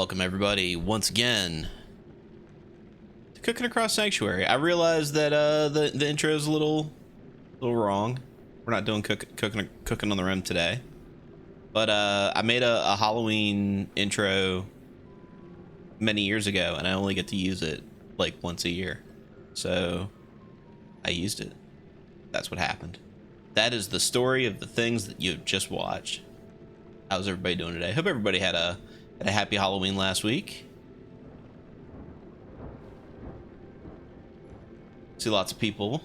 Welcome everybody once again to Cooking Across Sanctuary. I realized that the intro is a little wrong. We're not doing cooking on the rim today, but I made a Halloween intro many years ago, and I only get to use it like once a year, so I used it. That's what happened. That is the story of the things that you've just watched. How's everybody doing today? Hope everybody had a happy Halloween last week. See lots of people.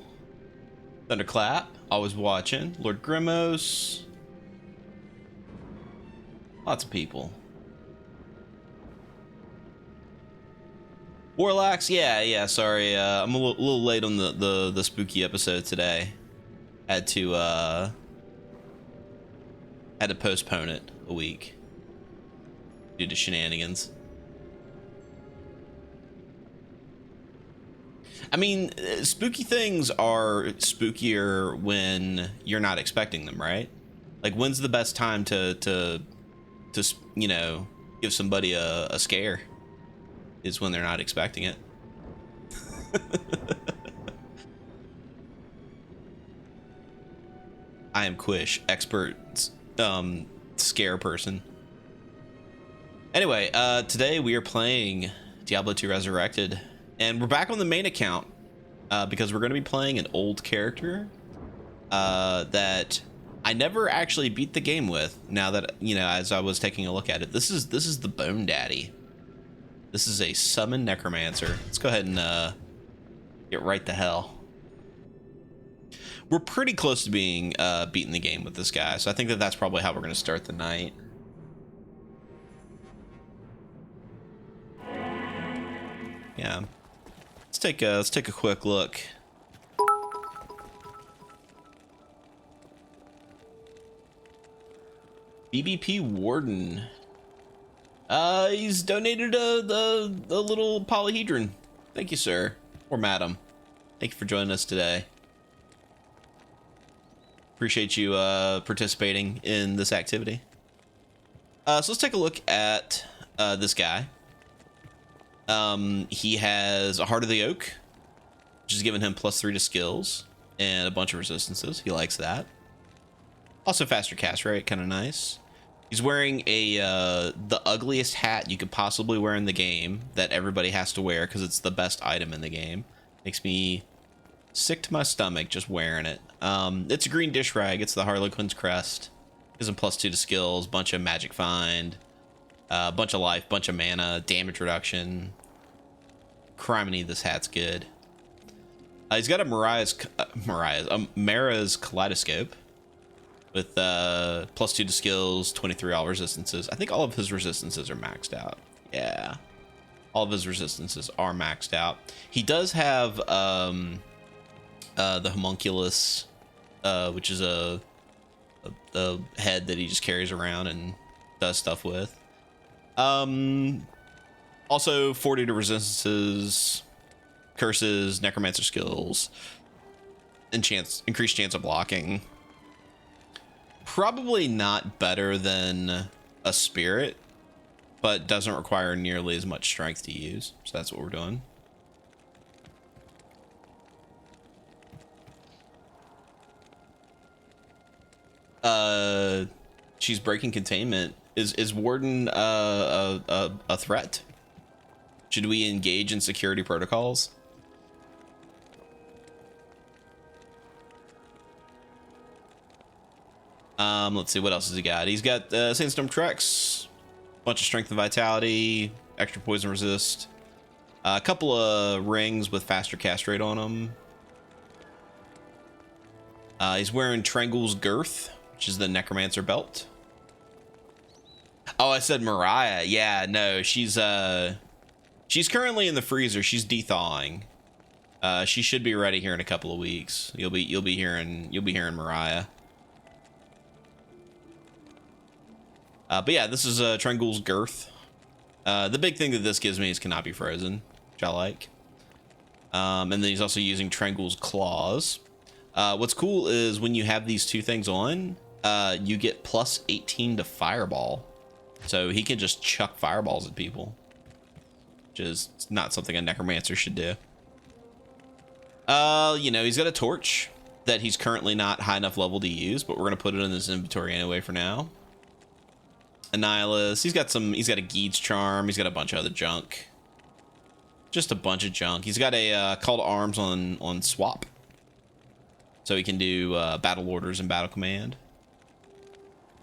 Thunderclap, always watching. Lord Grimos. Lots of people. Warlocks, yeah, sorry. I'm a little late on the spooky episode today. Had to postpone it a week due to shenanigans. I mean, spooky things are spookier when you're not expecting them, right? Like, when's the best time to you know, give somebody a scare? Is when they're not expecting it. I am Quish, expert scare person. Anyway, today we are playing Diablo 2 Resurrected, and we're back on the main account because we're going to be playing an old character that I never actually beat the game with. Now that, you know, as I was taking a look at it, this is the Bone Daddy. This is a summon necromancer. Let's go ahead and get right to hell. We're pretty close to being beating the game with this guy, so I think that's probably how we're going to start the night. Yeah, let's take a quick look. BBP Warden. He's donated the little polyhedron. Thank you, sir, or madam. Thank you for joining us today. Appreciate you participating in this activity. So let's take a look at this guy. He has a Heart of the Oak, which is giving him +3 to skills and a bunch of resistances. He likes that. Also faster cast rate, kind of nice. He's wearing the ugliest hat you could possibly wear in the game that everybody has to wear because it's the best item in the game. Makes me sick to my stomach just wearing it. It's a green dish rag. It's the Harlequin's crest. Gives him +2 to skills, bunch of magic find, bunch of life, bunch of mana, damage reduction. Criminy, this hat's good. He's got a Mara's Kaleidoscope with +2 to skills, 23 all resistances. I think all of his resistances are maxed out. Yeah, all of his resistances are maxed out. He does have the homunculus, which is a head that he just carries around and does stuff with. Also 40 to resistances, curses, necromancer skills, and increased chance of blocking. Probably not better than a spirit, but doesn't require nearly as much strength to use. So that's what we're doing. She's breaking containment. Is Warden a threat? Should we engage in security protocols? Let's see, what else has he got? He's got Sandstorm Trex, bunch of strength and vitality, extra poison resist, a couple of rings with faster cast rate on them. He's wearing Trangle's Girth, which is the necromancer belt. Oh, I said Mariah. Yeah, no, she's currently in the freezer. She's de-thawing. She should be ready here in a couple of weeks. You'll be hearing Mariah. But yeah, this is Trangle's Girth. The big thing that this gives me is cannot be frozen, which I like. And then he's also using Trangle's Claws. What's cool is when you have these two things on, you get +18 to Fireball. So he can just chuck fireballs at people, which is not something a necromancer should do. You know, he's got a torch that he's currently not high enough level to use, but we're going to put it in his inventory anyway for now. Annihilus, he's got a Geed's Charm, he's got a bunch of other junk. Just a bunch of junk. He's got a call to arms on swap. So he can do battle orders and battle command.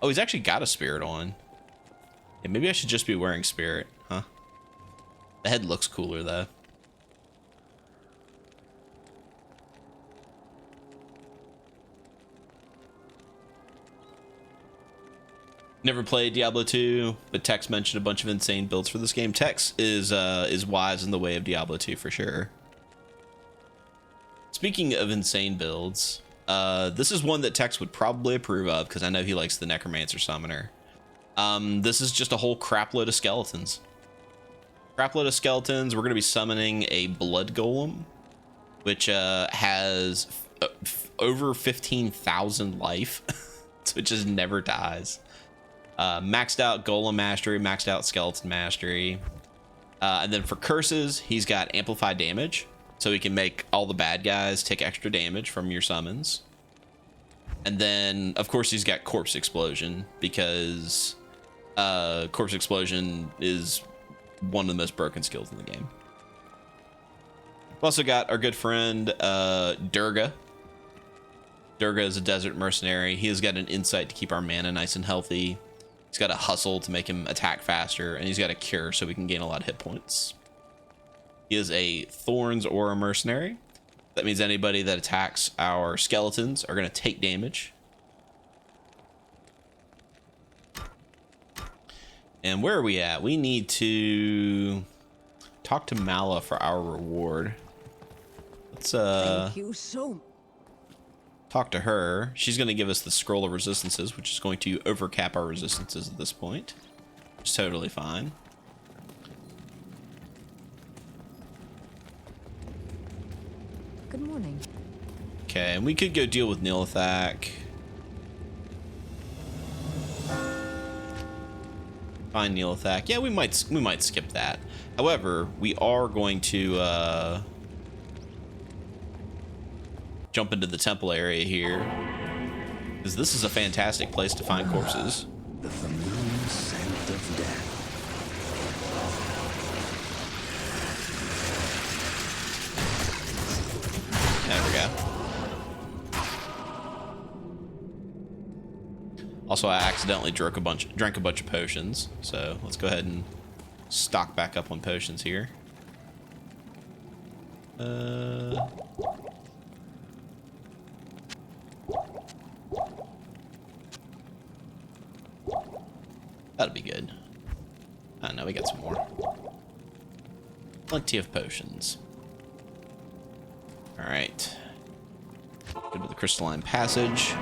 Oh, he's actually got a spirit on. Yeah, maybe I should just be wearing spirit, huh? The head looks cooler though. Never played Diablo 2, but Tex mentioned a bunch of insane builds for this game. Tex is wise in the way of Diablo 2 for sure. Speaking of insane builds, this is one that Tex would probably approve of because I know he likes the Necromancer Summoner. This is just a whole crapload of skeletons. Crapload of skeletons. We're going to be summoning a Blood Golem, which has over 15,000 life, so it just never dies. Maxed out Golem Mastery, maxed out Skeleton Mastery. And then for curses, he's got Amplified Damage, so he can make all the bad guys take extra damage from your summons. And then, of course, he's got Corpse Explosion, because Corpse Explosion is one of the most broken skills in the game. We've also got our good friend Durga. Durga is a desert mercenary. He has got an insight to keep our mana nice and healthy. He's got a hustle to make him attack faster, and he's got a cure so we can gain a lot of hit points. He is a Thorns Aura mercenary. That means anybody that attacks our skeletons are going to take damage. And where are we at? We need to talk to Mala for our reward. Let's Thank you so much. Talk to her. She's going to give us the Scroll of Resistances, which is going to overcap our resistances at this point. It's totally fine. Good morning. Okay, and we could go deal with Nilithak. Find Nilithak. Yeah, we might skip that. However, we are going to jump into the temple area here, because this is a fantastic place to find corpses. The familiar scent of death. There we go. Also, I accidentally drank a bunch of potions, so let's go ahead and stock back up on potions here. That'll be good. I know we got some more. Plenty of potions. All right. Go to the crystalline passage.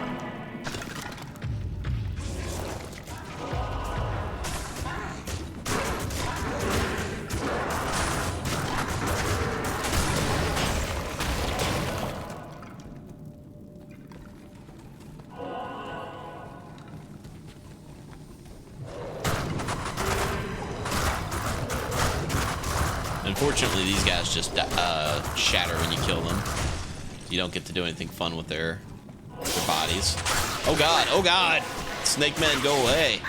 Unfortunately, these guys just shatter when you kill them. You don't get to do anything fun with their bodies. Oh god, oh god! Snake men, go away.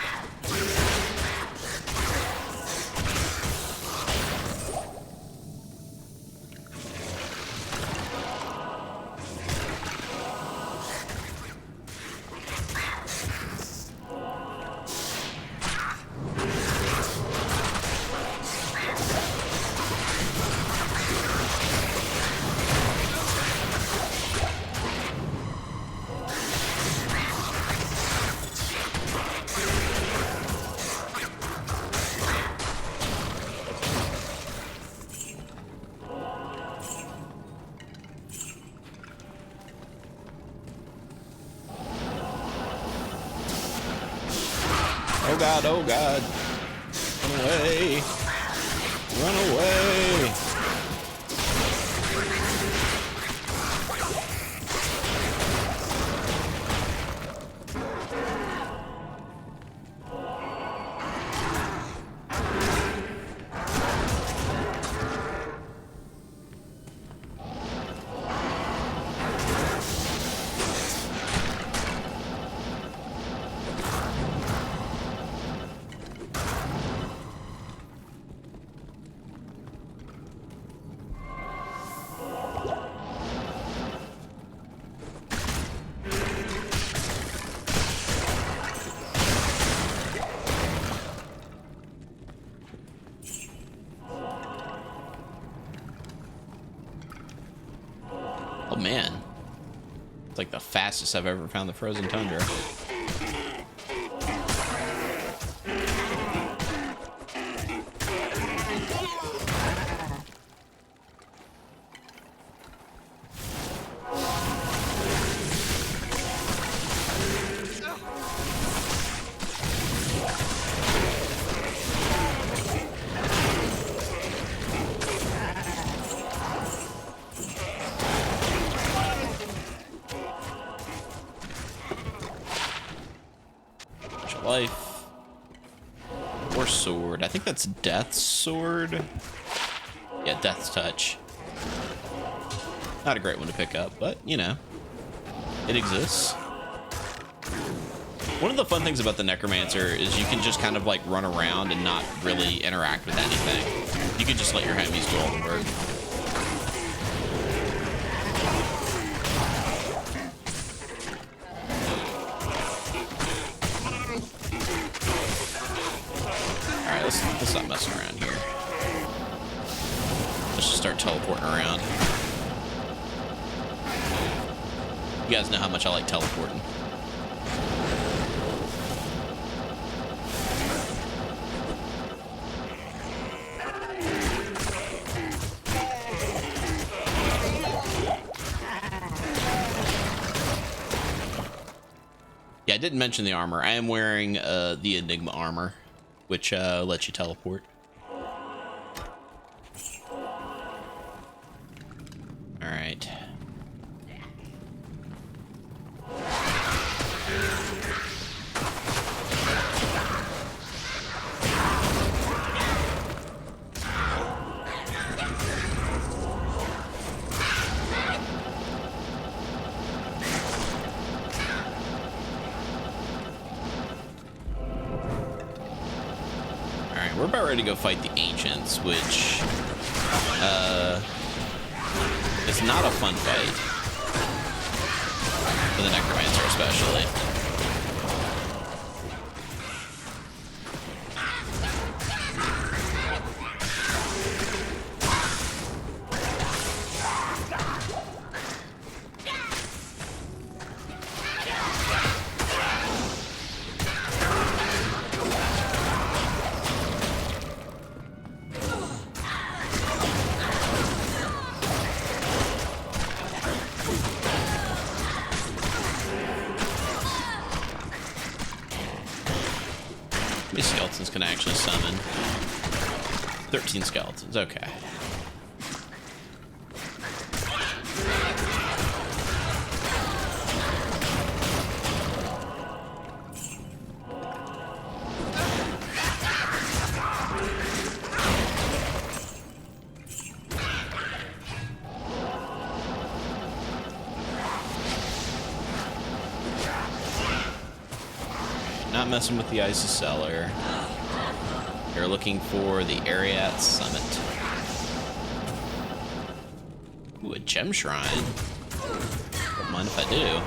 Oh god, oh god. Run away. Run away. It's like the fastest I've ever found the frozen tundra. Life or sword. I think that's Death's sword. Yeah, Death's touch. Not a great one to pick up, but you know, it exists. One of the fun things about the Necromancer is you can just kind of like run around and not really interact with anything. You can just let your enemies do all the work. Let's not mess around here. Let's just start teleporting around. You guys know how much I like teleporting. Yeah, I didn't mention the armor. I am wearing the Enigma armor, which lets you teleport. All right. We're about ready to go fight the Ancients, which is not a fun fight. For the Necromancer especially. These skeletons can actually summon 13 skeletons. Okay. Not messing with the Isis Cellar. You're looking for the Ariat Summit. Ooh, a gem shrine. Don't mind if I do.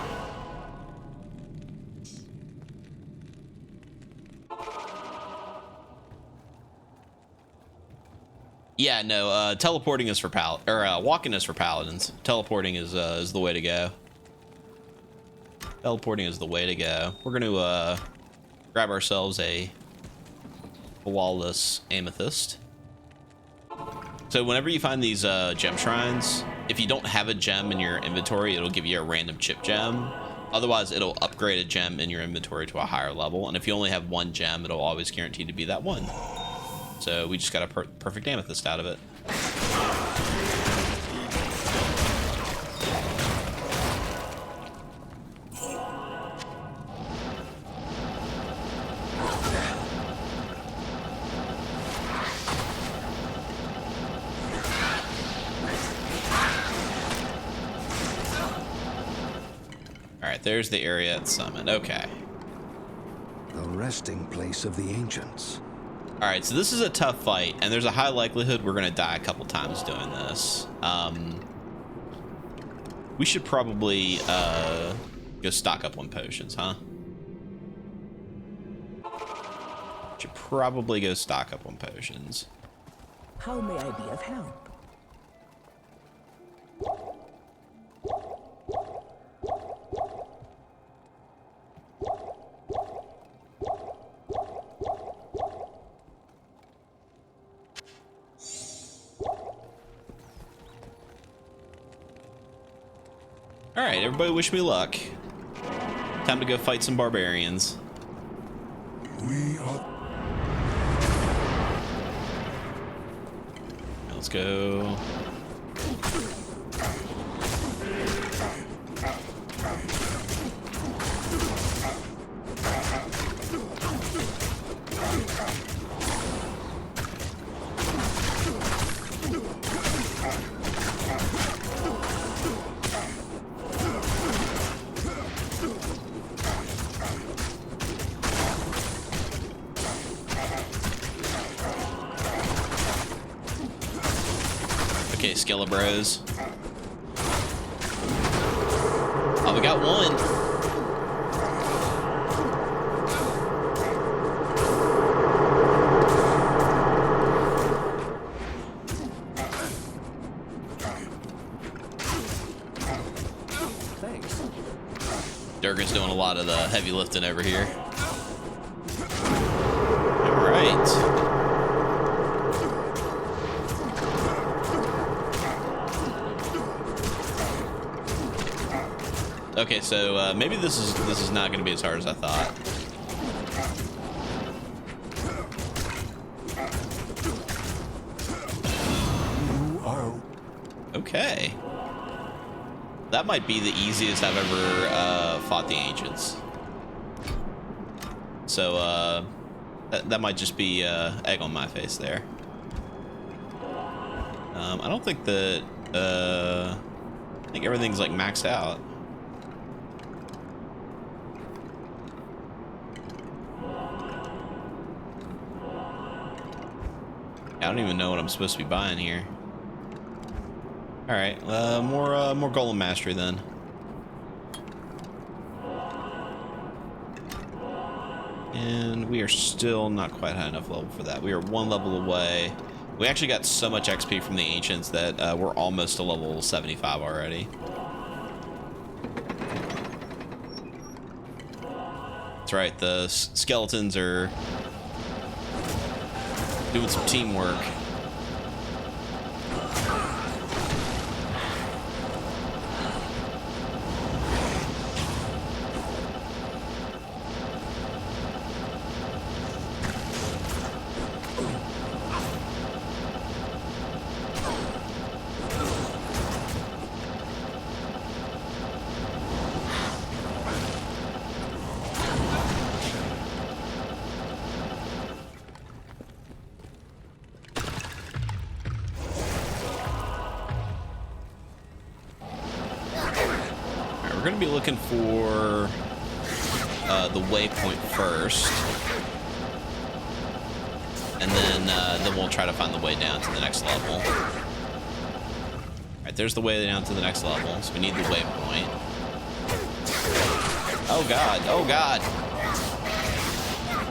Yeah, no, teleporting is for walking is for paladins. Teleporting is the way to go. Teleporting is the way to go. We're gonna grab ourselves a flawless amethyst. So whenever you find these gem shrines, if you don't have a gem in your inventory, it'll give you a random chip gem. Otherwise, it'll upgrade a gem in your inventory to a higher level. And if you only have one gem, it'll always guarantee to be that one. So we just got a perfect amethyst out of it. There's the area at Summit. Okay. The resting place of the ancients. All right, so this is a tough fight, and there's a high likelihood we're gonna die a couple times doing this. We should probably go stock up on potions, huh? Should probably go stock up on potions. How may I be of help? right, everybody wish me luck. Time to go fight some barbarians. We are. Let's go. Okay, Skelebros. Oh, we got one. Thanks. Durgan's doing a lot of the heavy lifting over here. All right. Okay, so maybe this is not going to be as hard as I thought. You are. Okay, that might be the easiest I've ever fought the ancients. So that might just be egg on my face there. I don't think that I think everything's like maxed out. I don't even know what I'm supposed to be buying here. All right, more golem mastery then. And we are still not quite high enough level for that. We are one level away. We actually got so much XP from the ancients that we're almost to level 75 already. That's right, the skeletons are doing some teamwork. We're going to be looking for the waypoint first, and then we'll try to find the way down to the next level. All right, there's the way down to the next level, so we need the waypoint. Oh god! Oh god!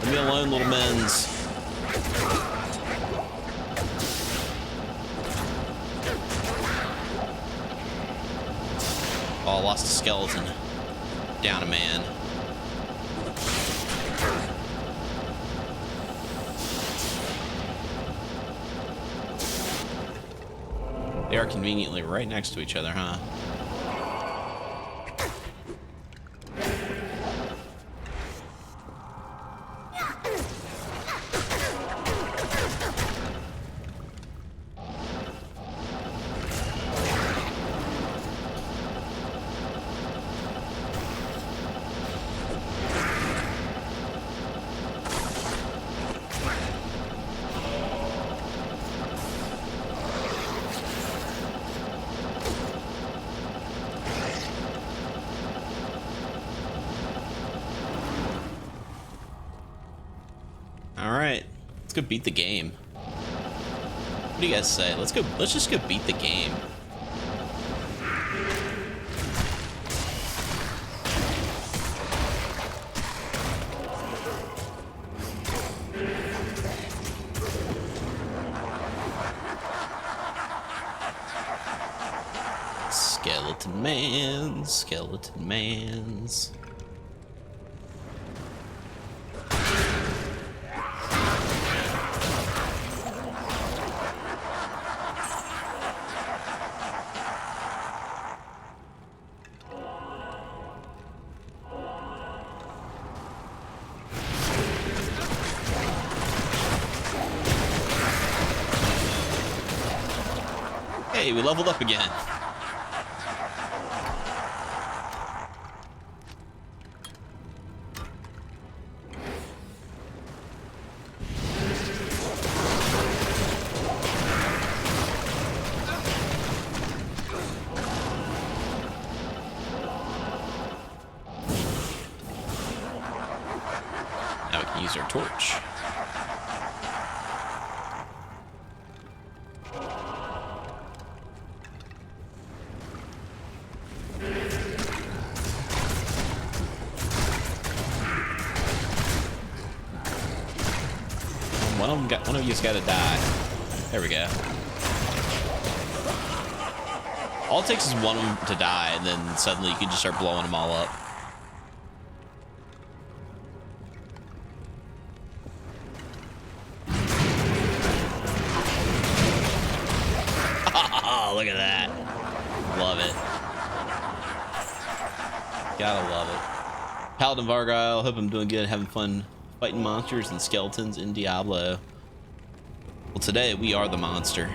Leave me alone, little men's. Oh, I lost a skeleton. Down a man. They are conveniently right next to each other, huh? Alright, let's go beat the game. What do you guys say? Let's just go beat the game. Skeleton man, skeleton mans. Hey, we leveled up again. Now we can use our torch. One of you's got to die. There we go. All it takes is one of them to die, and then suddenly you can just start blowing them all up. Oh, look at that. Love it. Gotta love it. Paladin Vargile, hope I'm doing good, having fun fighting monsters and skeletons in Diablo. Well, today we are the monster.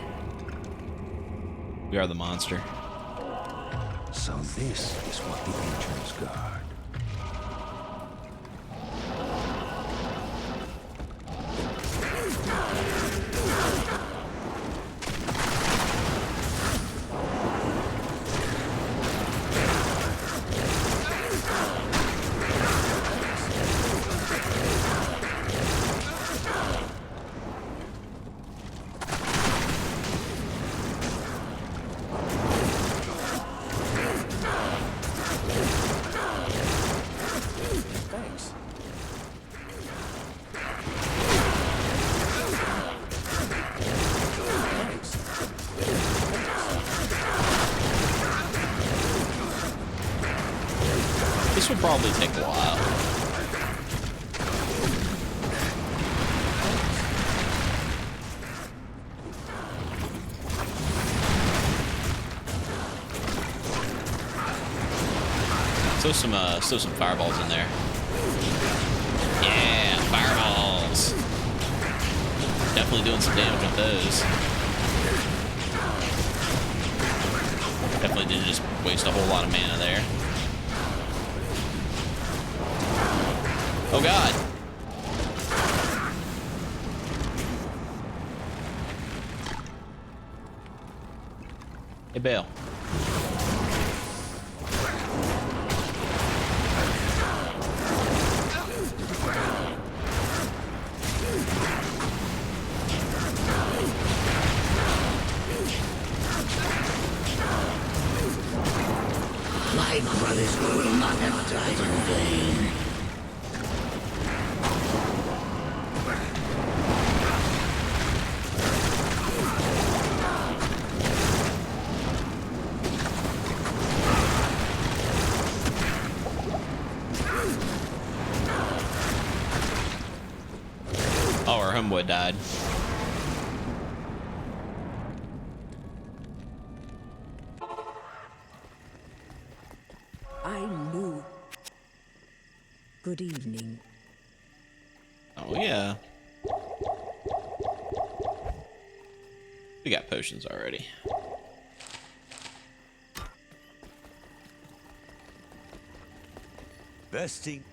We are the monster. So this is what the ancients guard. Thanks. This would probably take a while. Throw some fireballs in there. Yeah, fireballs. Definitely doing some damage with those. Definitely didn't just waste a whole lot of mana there. Oh God. Hey, Bale. My brothers will not have died in vain. Oh, our homeboy died. I knew. Good evening. Oh yeah. We got potions already. Besting.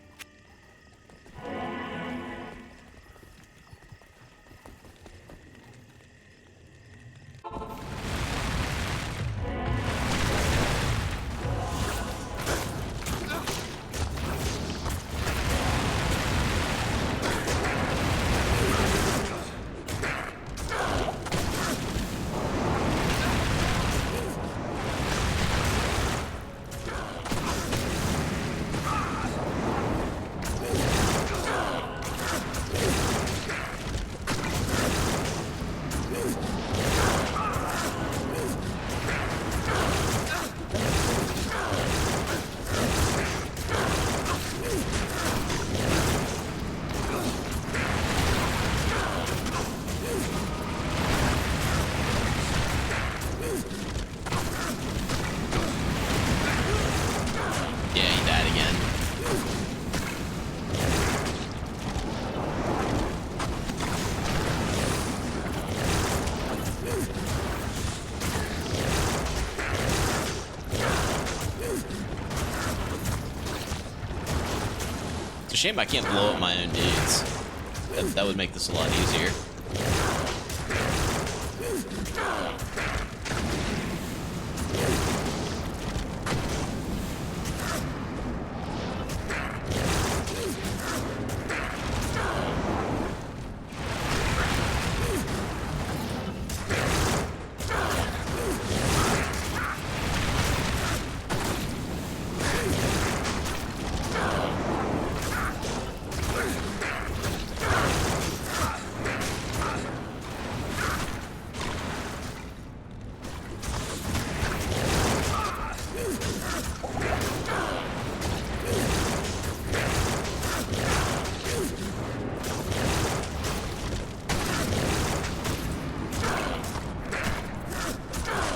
a shame I can't blow up my own dudes. That would make this a lot easier.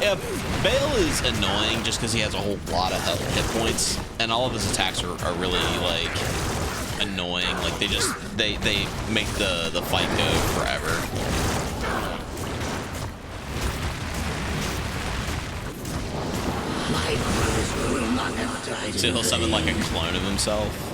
Yeah, Bale is annoying just because he has a whole lot of hit points, and all of his attacks are really like annoying. Like they make the fight go forever. My brothers will not have died. So he'll summon like a clone of himself.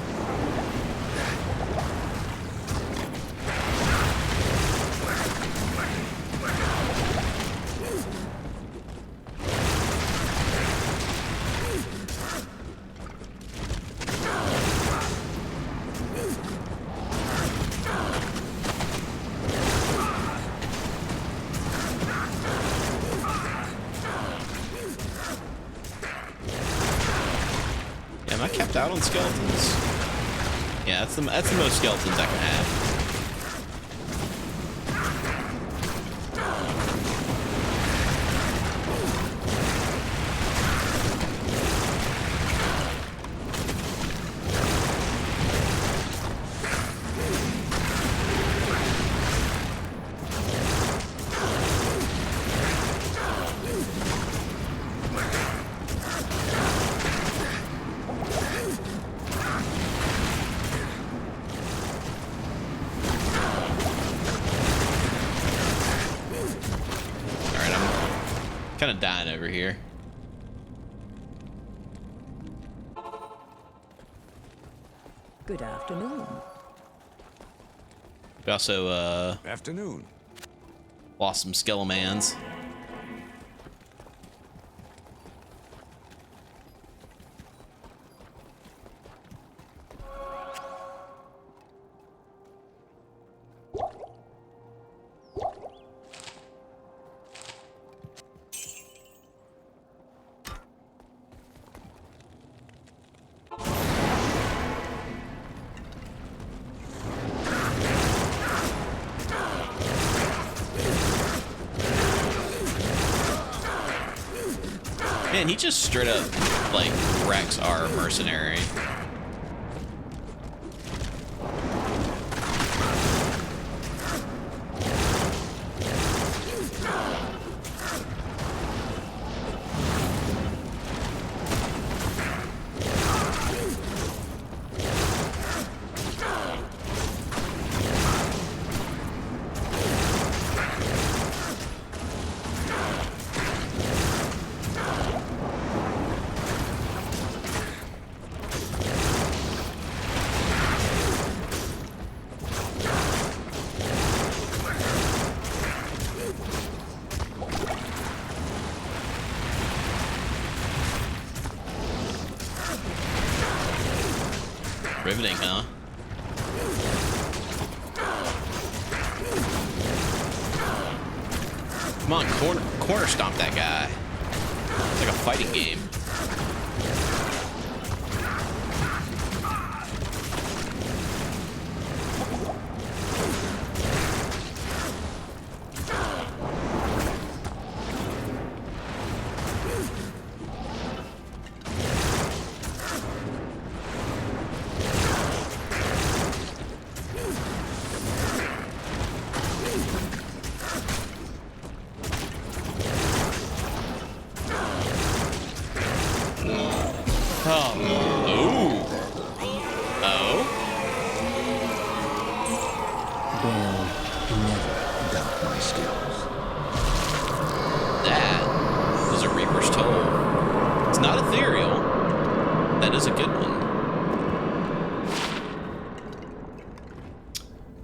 Am I capped out on skeletons? Yeah, that's the most skeletons I can have. Kind of dying over here. Good afternoon. We also Afternoon. lost some skelemans. Man, he just straight up, like, wrecks our mercenary. Riveting, huh? Come on, corner stomp that guy. It's like a fighting game.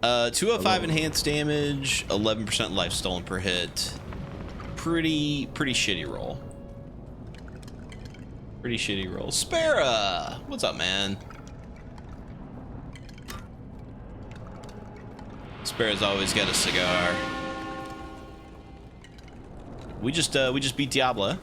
205 enhanced damage, 11% life stolen per hit. Pretty shitty roll. Pretty shitty roll. Spara! What's up, man? Spara's always got a cigar. We just beat Diablo.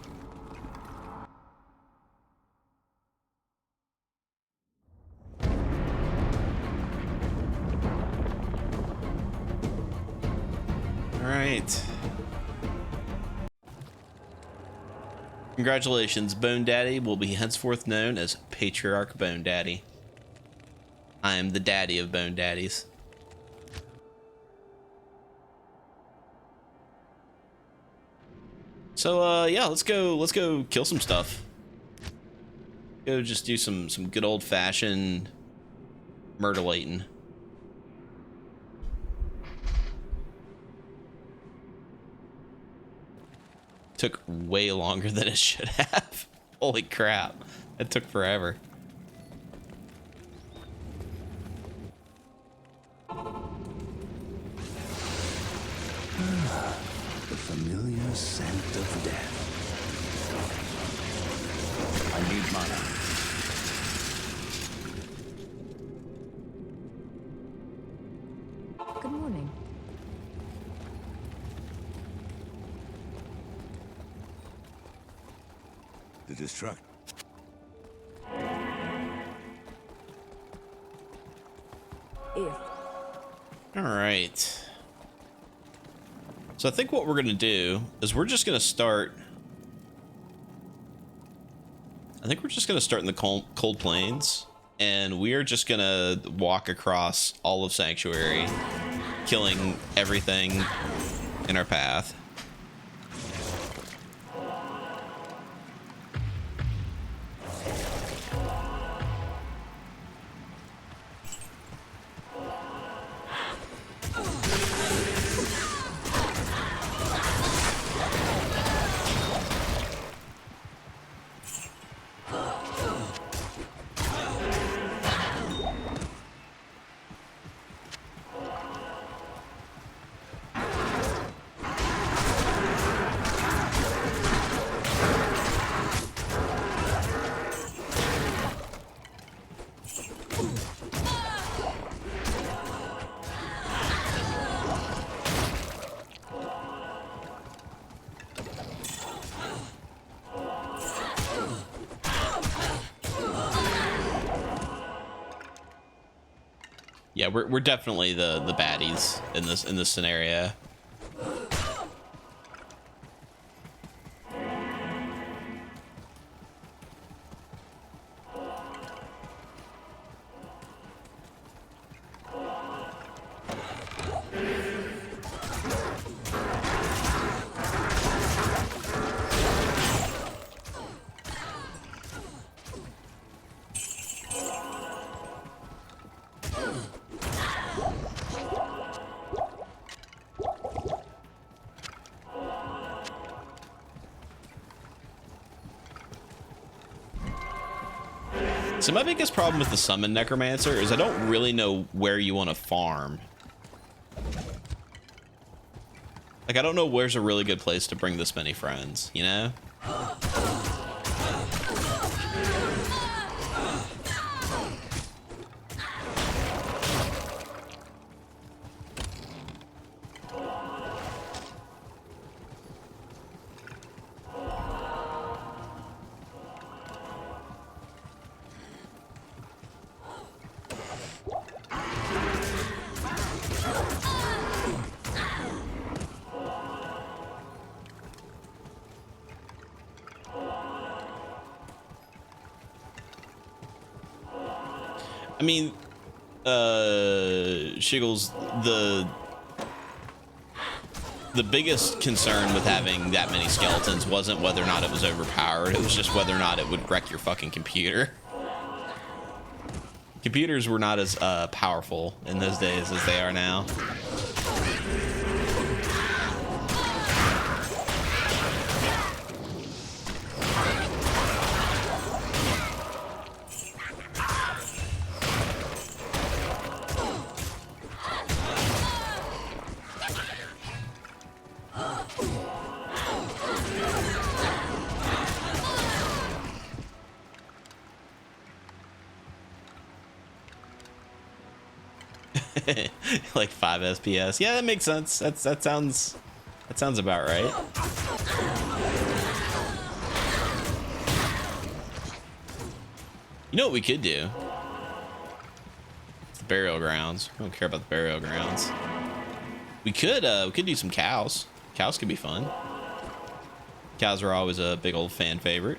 All right. Congratulations, Bone Daddy will be henceforth known as Patriarch Bone Daddy. I am the daddy of Bone Daddies. So yeah, let's go kill some stuff. Go just do some good old-fashioned murder-lating. Took way longer than it should have. Holy crap. It took forever. The familiar scent of death. I need mana. Good morning. The destruct. If All right. So I think what we're gonna do is we're just gonna start. I think we're just gonna start in the cold plains, and we are just gonna walk across all of Sanctuary, killing everything in our path. Yeah, we're definitely the baddies in this scenario. So my biggest problem with the summon necromancer is I don't really know where you want to farm. Like, I don't know where's a really good place to bring this many friends, you know? I mean, Shiggles, the biggest concern with having that many skeletons wasn't whether or not it was overpowered. It was just whether or not it would wreck your fucking computer. Computers were not as powerful in those days as they are now. Like 5 SPS. Yeah, that makes sense. That sounds about right. You know what we could do? It's the burial grounds. I don't care about the burial grounds. We could do some cows. Cows could be fun. Cows are always a big old fan favorite.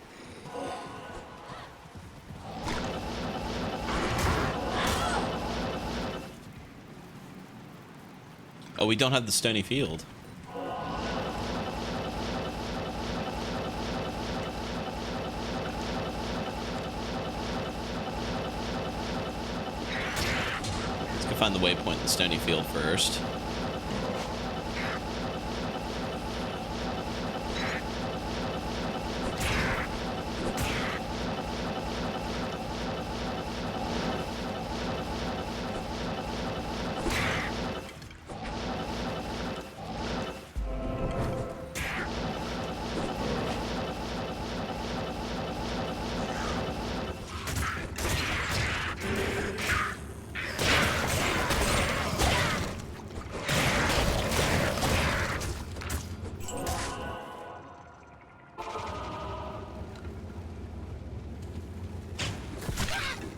Oh, we don't have the stony field. Let's go find the waypoint in the stony field first.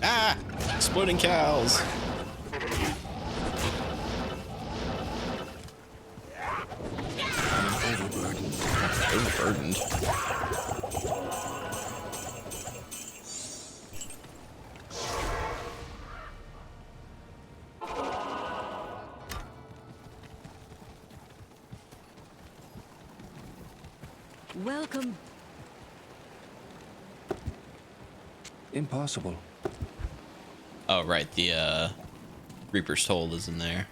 Ah! Exploding cows. Overburdened. Welcome. Impossible. Oh, right. The Reaper's Toll is in there.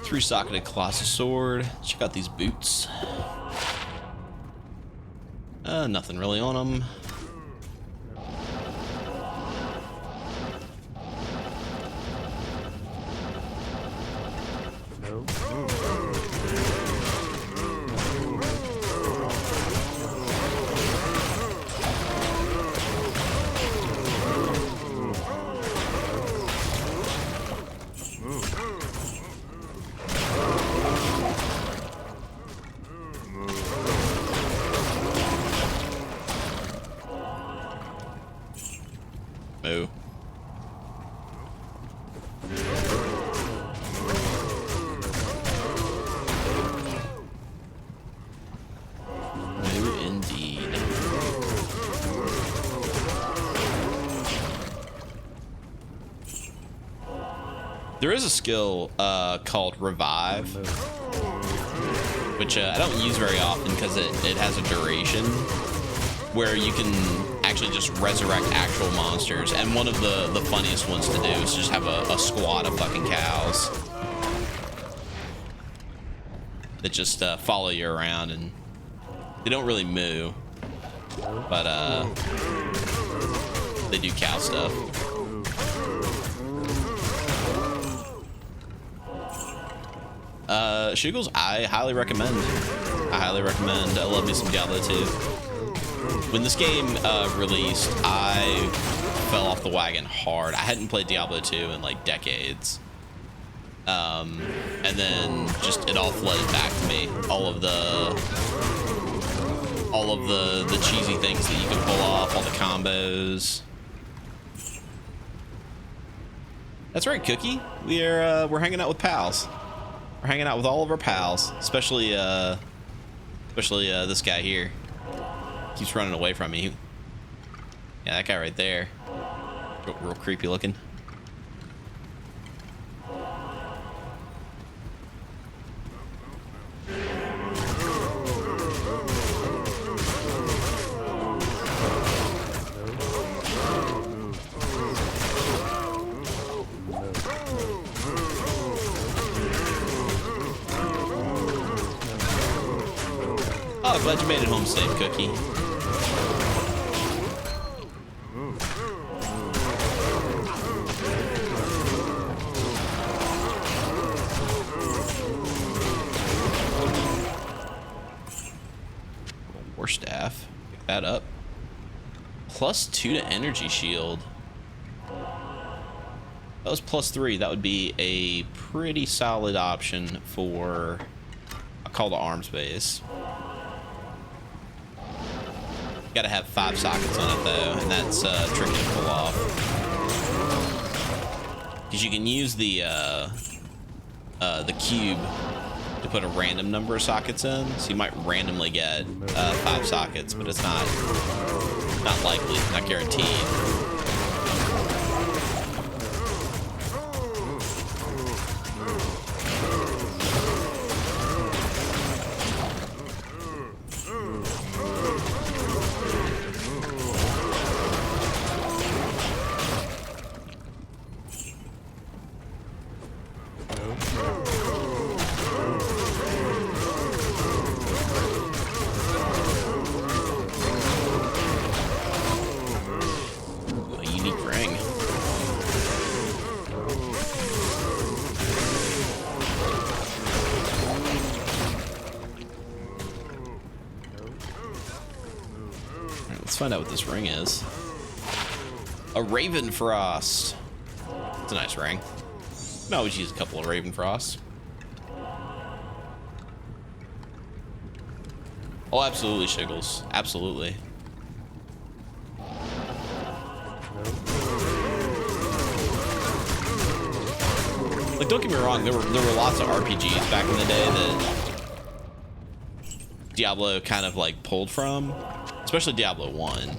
Three-socketed Colossus Sword. Check out these boots. Nothing really on them. Moo. Moo indeed. There is a skill called Revive, which I don't use very often because it has a duration where you can actually just resurrect actual monsters, and one of the funniest ones to do is just have a squad of fucking cows that just follow you around, and they don't really moo, but they do cow stuff. Shugels, I highly recommend. I love me some Diablo 2. When this game released, I fell off the wagon hard. I hadn't played Diablo 2 in like decades. And then just it all flooded back to me. All of the cheesy things that you can pull off, all the combos. That's right, Cookie. We're hanging out with pals. We're hanging out with all of our pals, especially this guy here. Keeps running away from me. Yeah, that guy right there. Real creepy looking. Oh, glad you made it home safe, Cookie. War staff. Pick that up. +2 to energy shield. That was +3. That would be a pretty solid option for a call to arms base. Gotta have 5 sockets on it though, and that's tricky to pull off. Because you can use the cube to put a random number of sockets in, so you might randomly get 5 sockets, but it's not likely, not guaranteed. Let's find out what this ring is. A Raven Frost. It's a nice ring. You can always use a couple of Raven Frosts. Oh, absolutely, Shiggles. Absolutely. Like, don't get me wrong, there were lots of RPGs back in the day that Diablo kind of like pulled from, especially Diablo 1.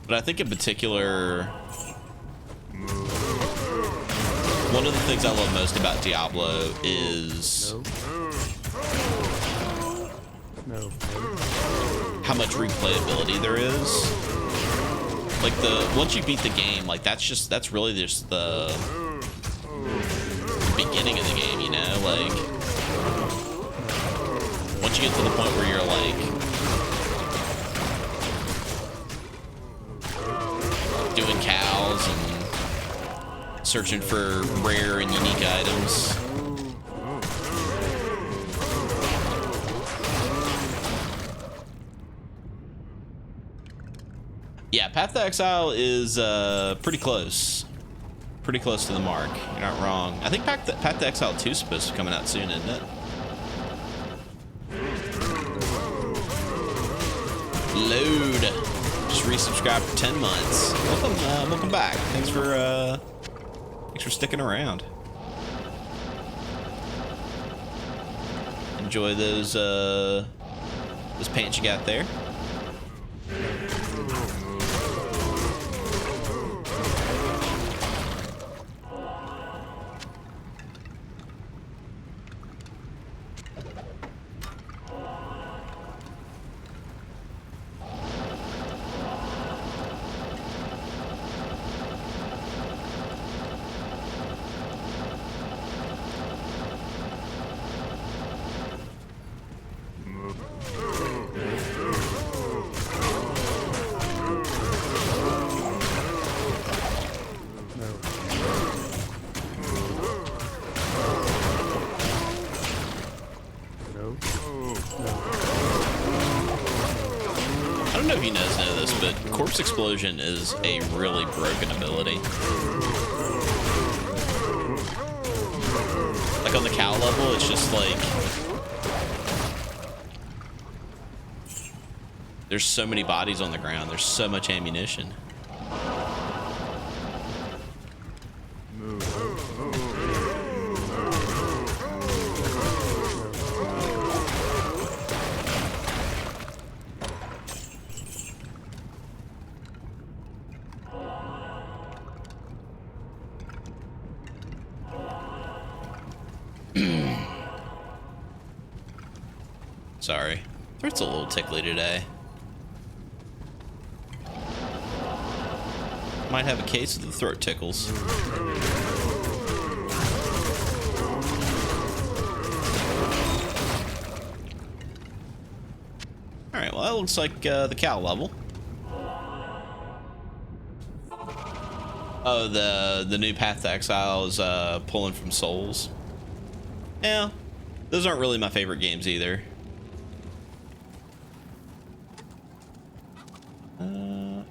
But I think in particular, one of the things I love most about Diablo is how much replayability there is. Like, once you beat the game, like that's really just the beginning of the game, you know? Like, once you get to the point where you're like doing cows and searching for rare and unique items. Yeah, Path to Exile is pretty close. Pretty close to the mark. You're not wrong. I think Path to Exile 2 is supposed to be coming out soon, isn't it? Load. Just resubscribed for 10 months. Welcome back. Thanks for sticking around. Enjoy those pants you got there. I don't know if you guys know this, but Corpse Explosion is a really broken ability. Like on the cow level, it's just like there's so many bodies on the ground. There's so much ammunition. Sorry. Throat's a little tickly today. Might have a case of the throat tickles. Alright, well that looks like the cow level. Oh, the new Path to Exile is pulling from Souls. Yeah, those aren't really my favorite games either.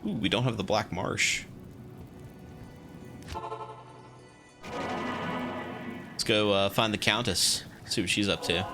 Ooh, we don't have the Black Marsh. Let's go find the Countess. See what she's up to.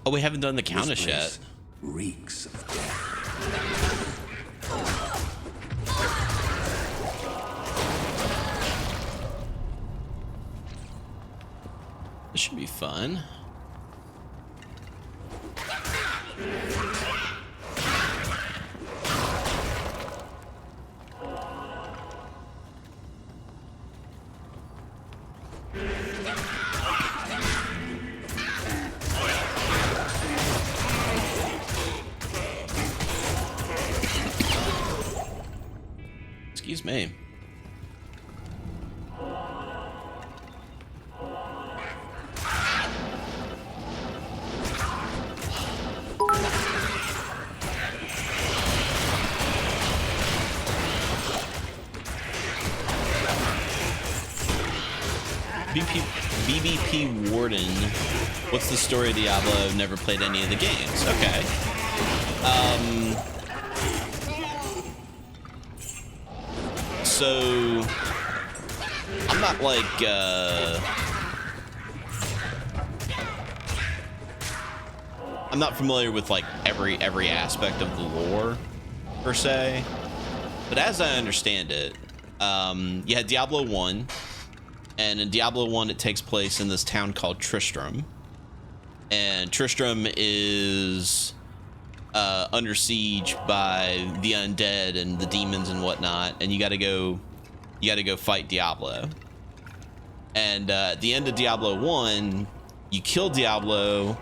Oh, we haven't done the Countess yet. Reeks of death. This should be fun. Excuse me. BBP Warden. What's the story of Diablo? I've never played any of the games. Okay. So I'm not like I'm not familiar with like every aspect of the lore per se, but as I understand it, you had Diablo 1, and in Diablo 1 it takes place in this town called Tristram, and Tristram is under siege by the undead and the demons and whatnot, and you got to go fight Diablo. And at the end of Diablo 1, you kill Diablo,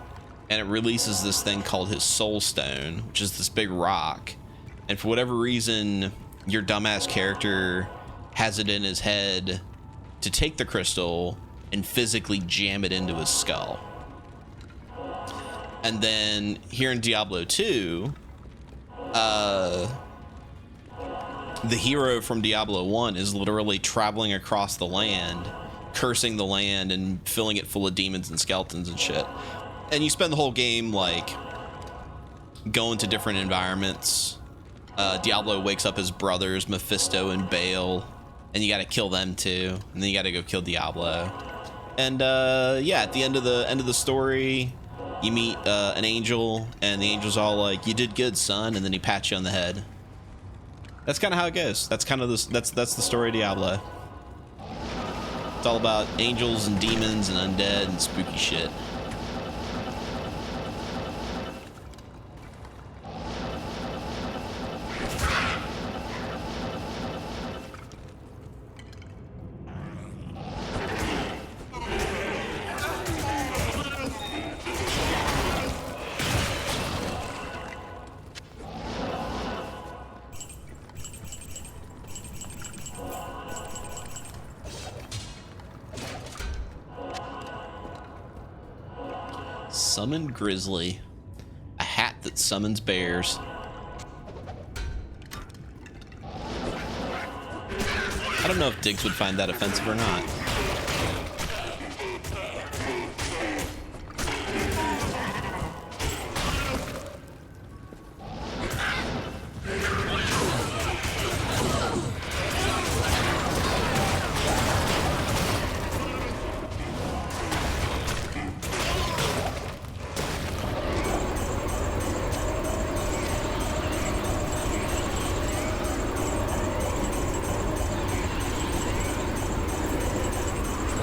and it releases this thing called his Soul Stone, which is this big rock. And for whatever reason, your dumbass character has it in his head to take the crystal and physically jam it into his skull. And then here in Diablo 2, the hero from Diablo 1 is literally traveling across the land, cursing the land and filling it full of demons and skeletons and shit. And you spend the whole game like going to different environments. Diablo wakes up his brothers, Mephisto and Baal, and you got to kill them too. And then you got to go kill Diablo. And yeah, at the end of the story, you meet an angel, and the angel's all like, "You did good, son," and then he pats you on the head. That's kind of how it goes. That's kind of that's the story of Diablo. It's all about angels and demons and undead and spooky shit. Summon Grizzly. A hat that summons bears. I don't know if Diggs would find that offensive or not.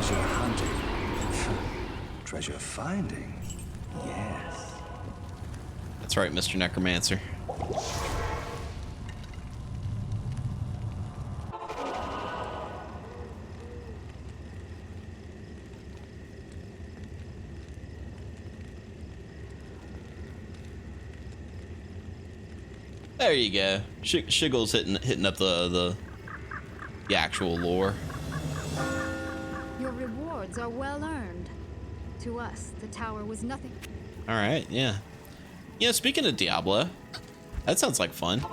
Treasure hunting. Treasure finding. Yes. That's right, Mr. Necromancer. There you go. Shiggle's hitting up the actual lore. Your rewards are well earned. To us, the tower was nothing. All right, yeah. Yeah, speaking of Diablo, that sounds like fun.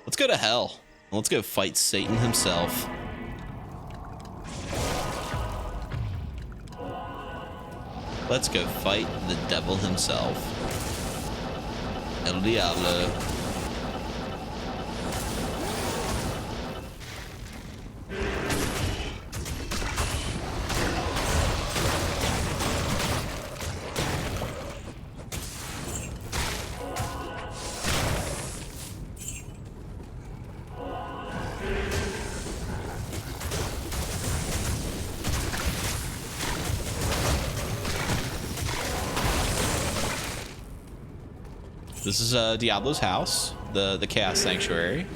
Let's go to hell. Let's go fight Satan himself. Let's go fight the devil himself. El Diablo. This is Diablo's house, the Chaos Sanctuary.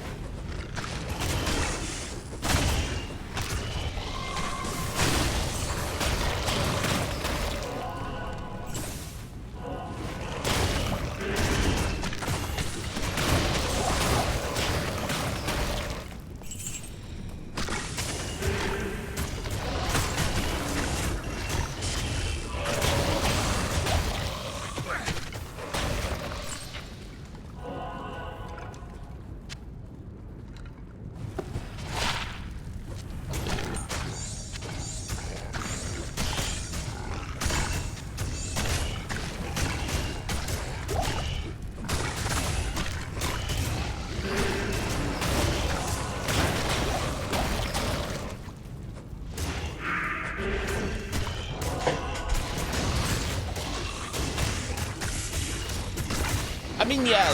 I mean, yeah,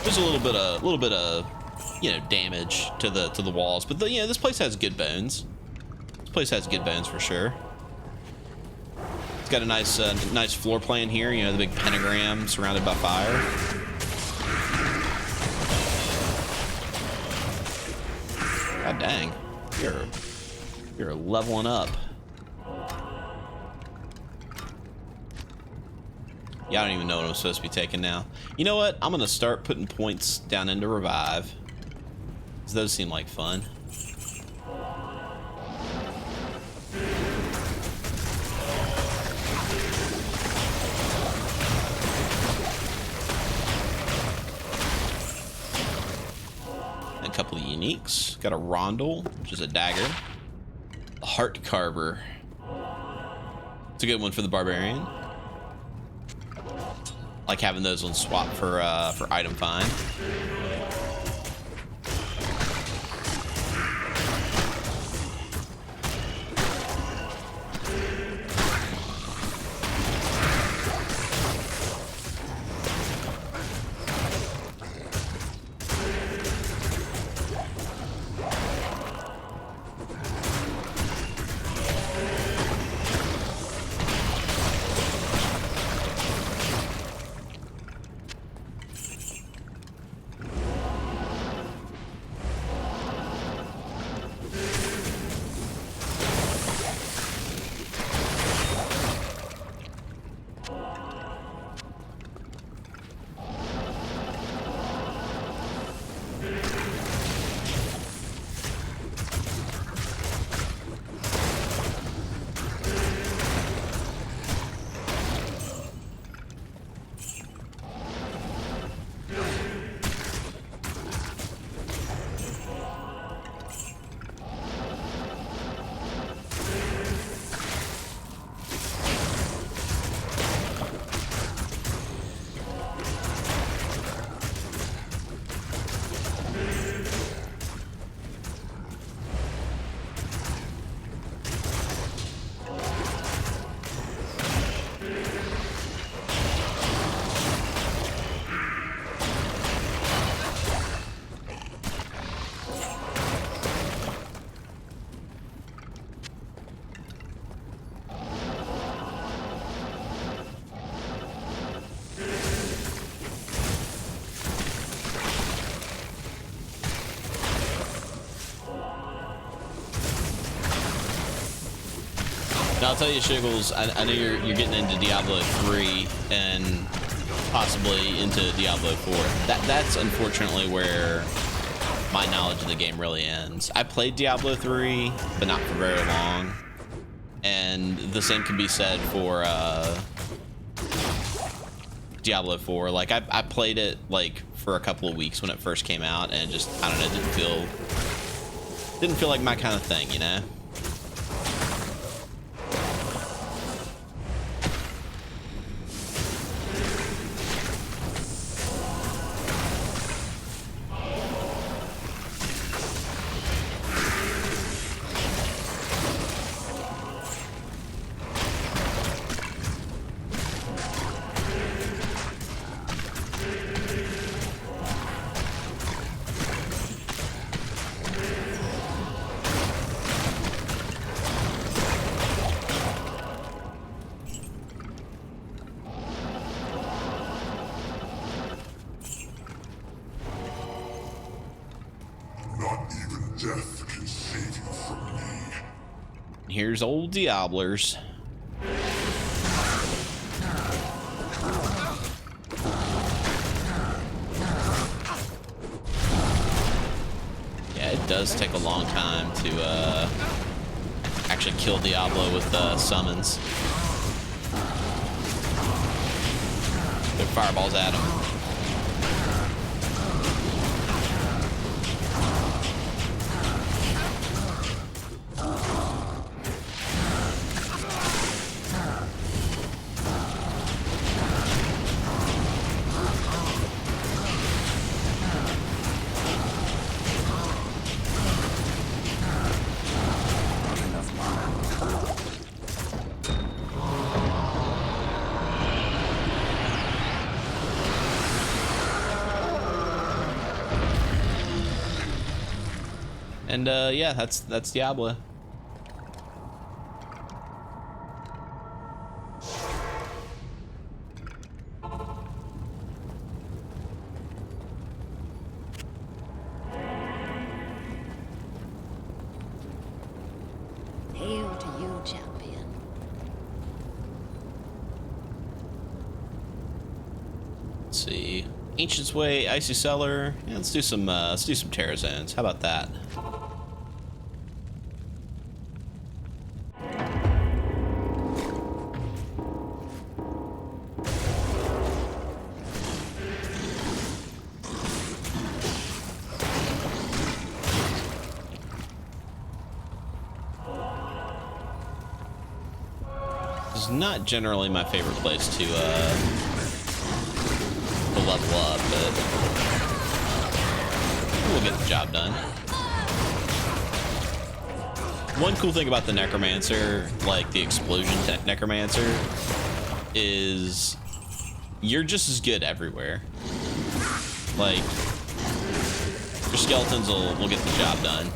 there's a little bit of damage to the walls, but this place has good bones. This place has good bones for sure. It's got a nice floor plan here. The big pentagram surrounded by fire. God dang, you're leveling up. Yeah, I don't even know what I'm supposed to be taking now. You know what? I'm going to start putting points down into Revive. Because those seem like fun. And a couple of uniques. Got a Rondel, which is a dagger. A Heart Carver. It's a good one for the Barbarian. Like having those on swap for item find. Now I'll tell you, Shiggles, I know you're getting into Diablo 3 and possibly into Diablo 4. That's unfortunately where my knowledge of the game really ends. I played Diablo 3, but not for very long. And the same can be said for Diablo 4. Like I played it like for a couple of weeks when it first came out, and just, I don't know, didn't feel like my kind of thing, you know? Death can save you from me. Here's old Diablers. Yeah, it does take a long time to actually kill Diablo with summons. Throw fireballs at him. And yeah, that's Diablo. Hail to you, champion. Let's see. Ancient's Way, Icy Cellar. Yeah, let's do some Terra Zones. How about that? This is not generally my favorite place to level up, but we'll get the job done. One cool thing about the Necromancer, like the explosion Necromancer, is you're just as good everywhere. Like, your skeletons will get the job done.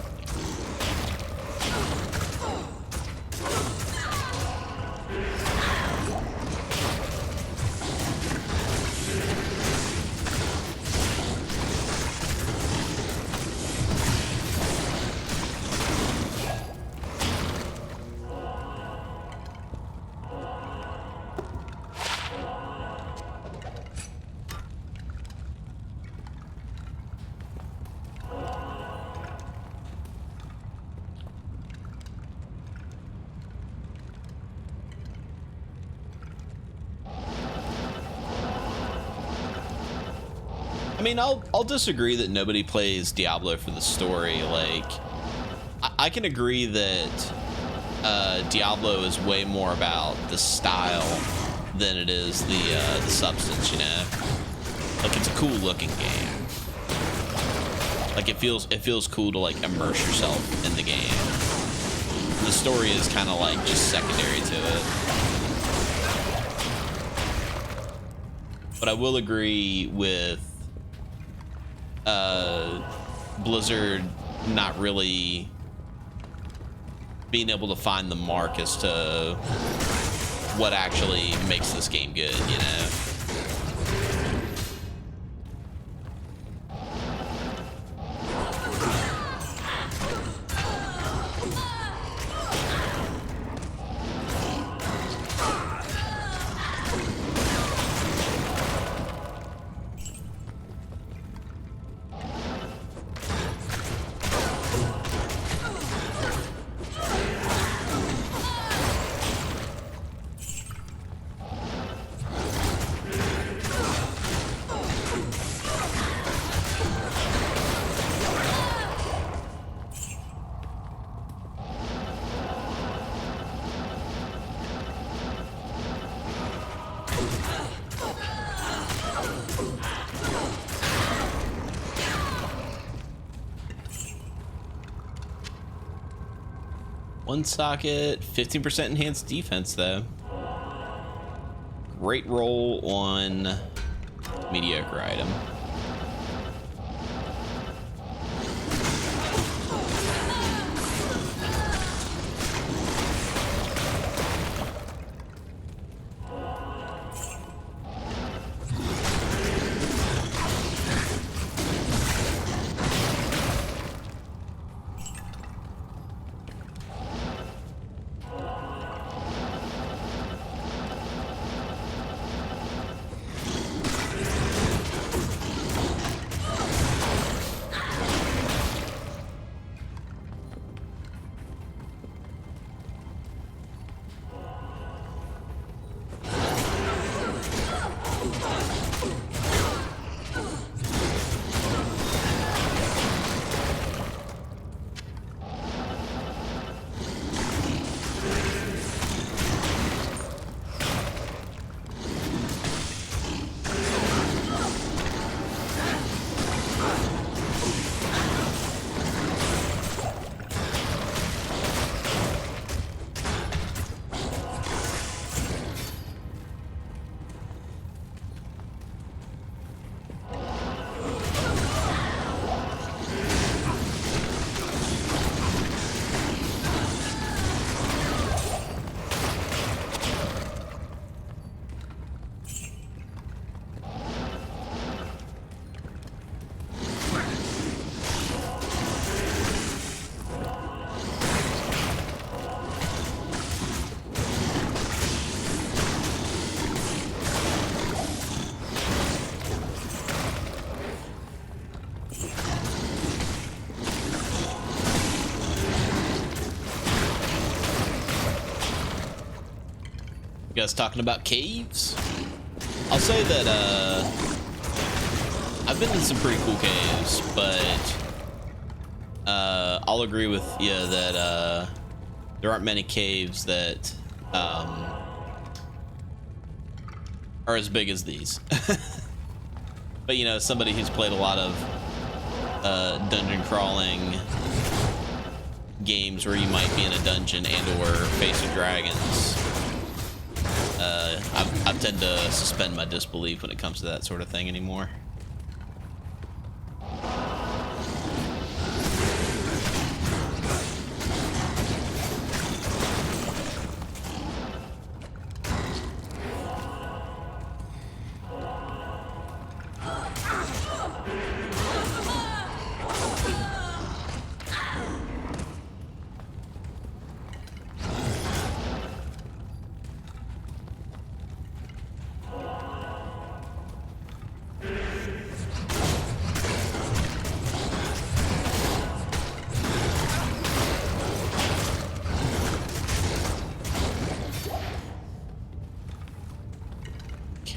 I mean, I'll disagree that nobody plays Diablo for the story. Like, I can agree that Diablo is way more about the style than it is the substance, you know? Like, it's a cool looking game. Like, it feels cool to, like, immerse yourself in the game. The story is kind of like just secondary to it. But I will agree with Blizzard not really being able to find the mark as to what actually makes this game good, you know? One socket, 15% enhanced defense though. Great roll on mediocre item. You guys talking about caves? I'll say that I've been in some pretty cool caves, but I'll agree with you that there aren't many caves that are as big as these. But you know, somebody who's played a lot of dungeon crawling games where you might be in a dungeon and or facing dragons, I tend to suspend my disbelief when it comes to that sort of thing anymore.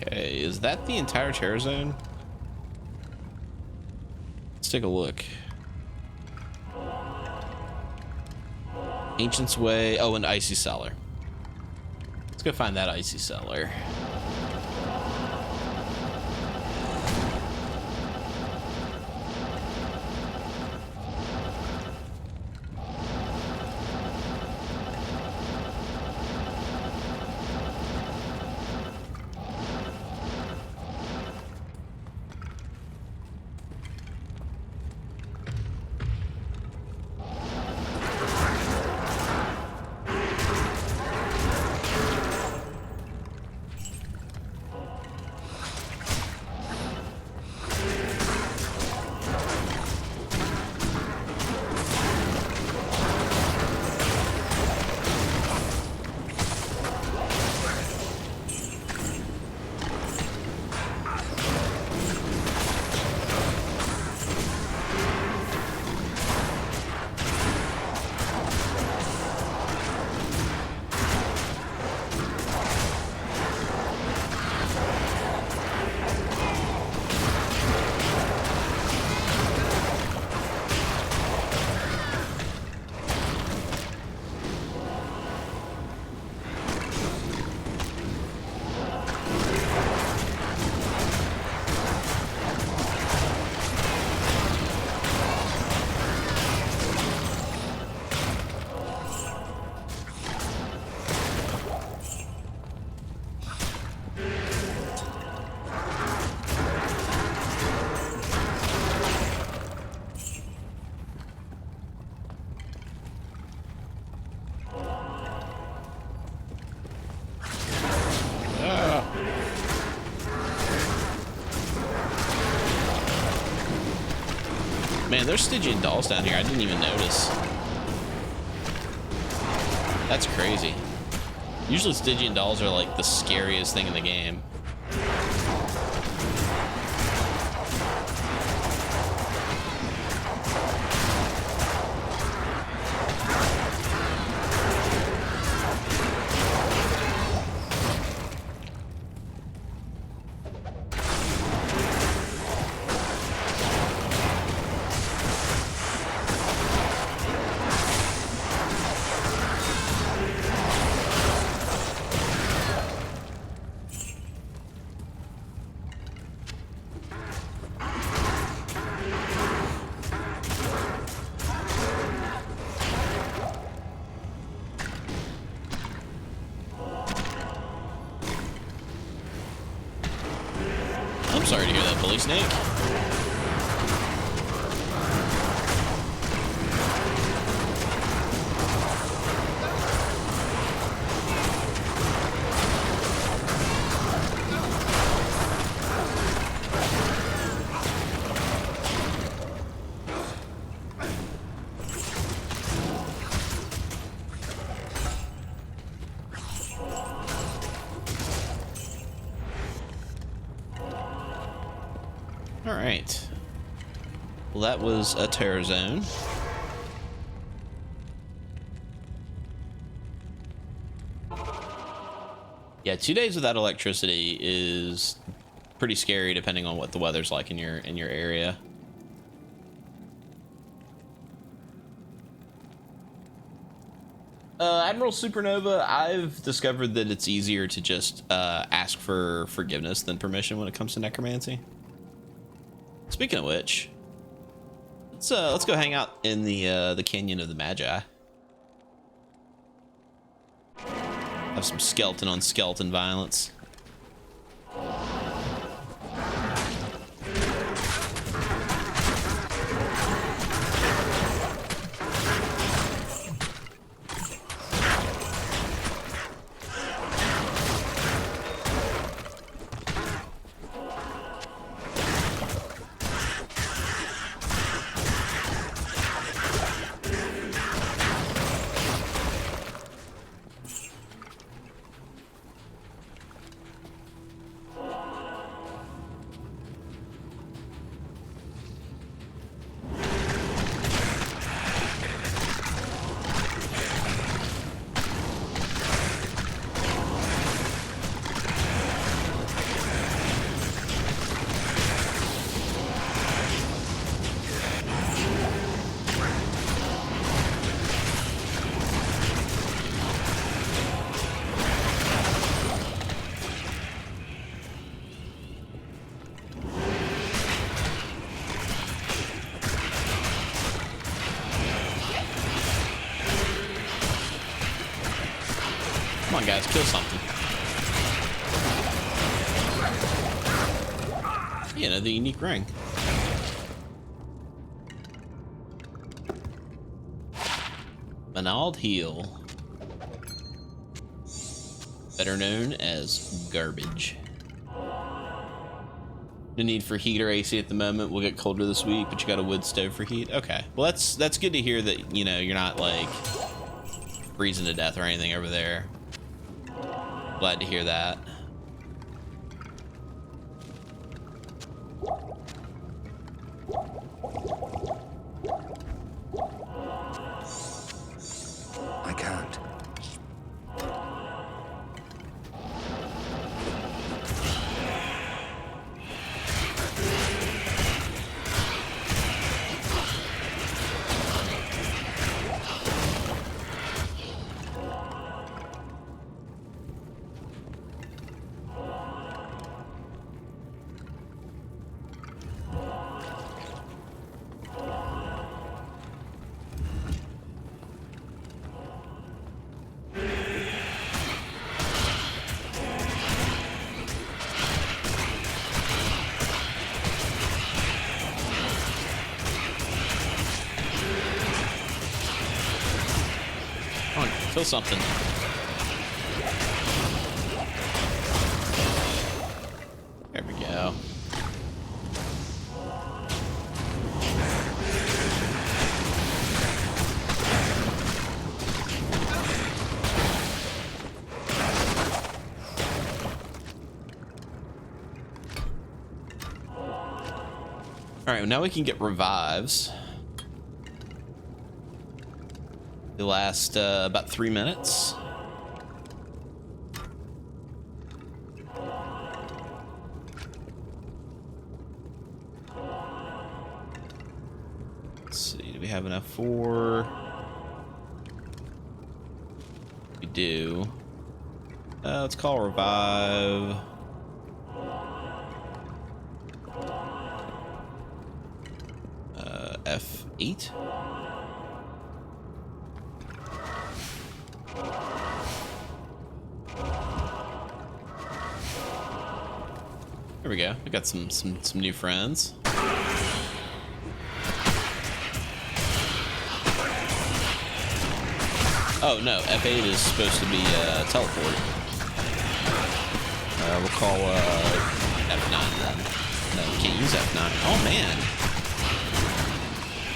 Okay, is that the entire terror zone? Let's take a look. Ancient's Way. Oh, and Icy Cellar. Let's go find that Icy Cellar. Man, there's Stygian dolls down here. I didn't even notice. That's crazy. Usually Stygian dolls are like the scariest thing in the game. I'm sorry to hear that, Bully Snake. All right. Well, that was a terror zone. Yeah, 2 days without electricity is pretty scary, depending on what the weather's like in your area. Admiral Supernova, I've discovered that it's easier to just ask for forgiveness than permission when it comes to necromancy. Speaking of which, let's go hang out in the Canyon of the Magi. Have some skeleton on skeleton violence. Come on, guys, kill something. You know, the unique ring. Manald Heel. Better known as garbage. No need for heat or AC at the moment. We'll get colder this week, but you got a wood stove for heat. Okay, well that's good to hear that, you know, you're not like freezing to death or anything over there. Glad to hear that. I can't. Come on, kill something. There we go. All right, now we can get revives. They last about 3 minutes. Let's see, do we have enough for? We do. Let's call revive. F8. There we go. We got some new friends. Oh no, F8 is supposed to be teleport. We'll call F9 then. No, we can't use F9. Oh man,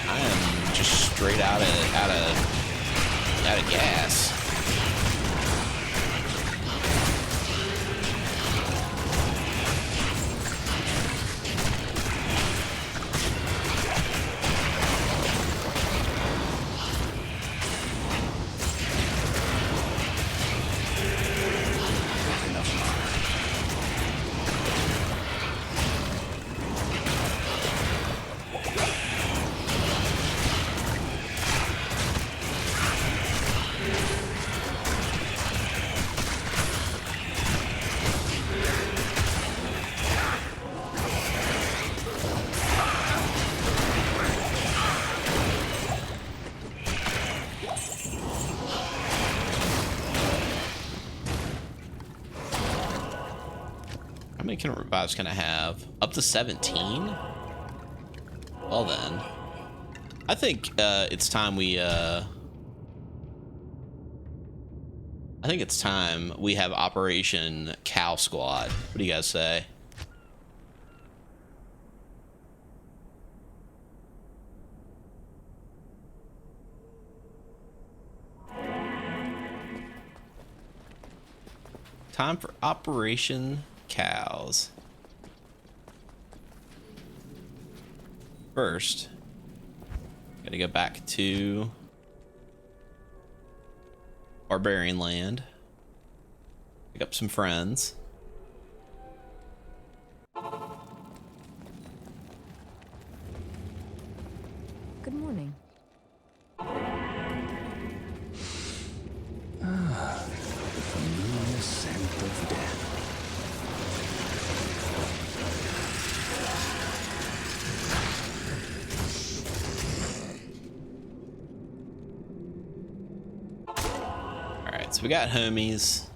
I am just straight out of gas. How many kind of revives can I have? Up to 17? Well then, I think it's time we I think it's time we have Operation Cow Squad. What do you guys say? Time for Operation Cows. First, gotta go back to Barbarian Land. Pick up some friends. Good morning. Familiar scent of death. Alright, so we got homies.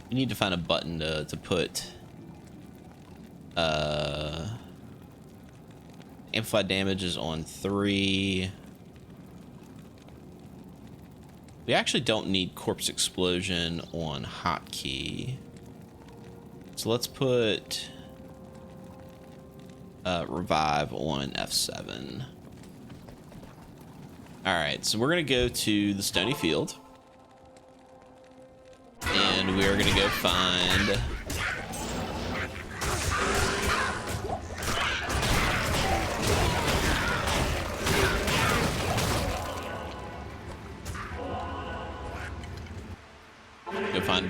We need to find a button to put amplified damage is on 3. We actually don't need corpse explosion on hotkey. So let's put revive on F7. Alright, so we're gonna go to the Stony Field. And we are gonna go find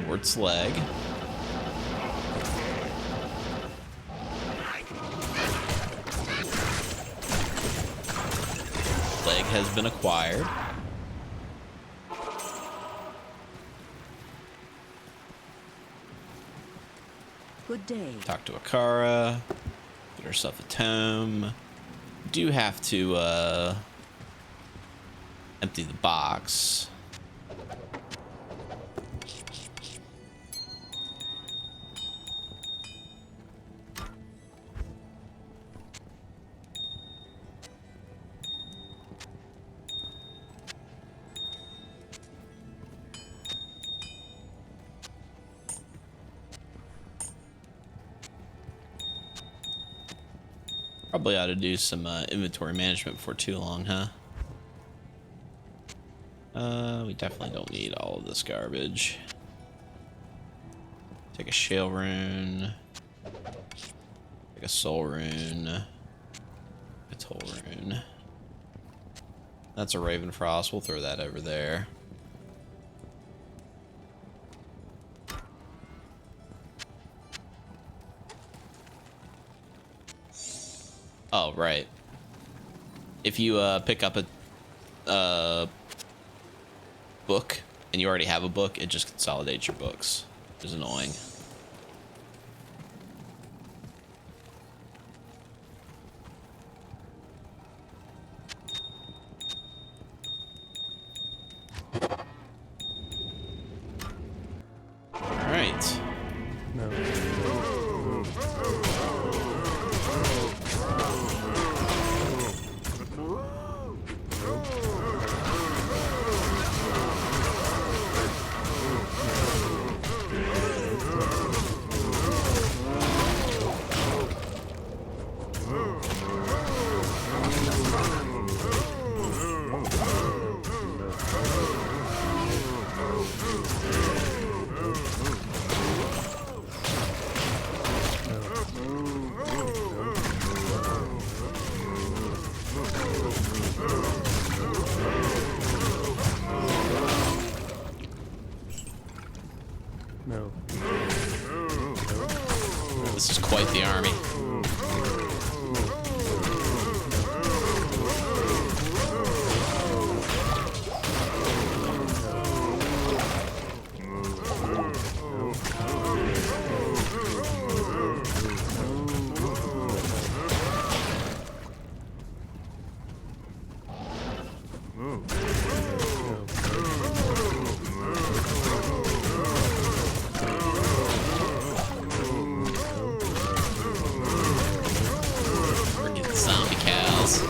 Wart's leg. Leg has been acquired. Good day. Talk to Akara. Get herself a tome. Do have to empty the box. Probably ought to do some inventory management before too long, huh? We definitely don't need all of this garbage. Take a shale rune. Like a soul rune. A toll rune. That's a Raven Frost. We'll throw that over there. Oh, right. If you pick up a book and you already have a book, it just consolidates your books, which is annoying. All right. This is quite the army. Freaking zombie cows.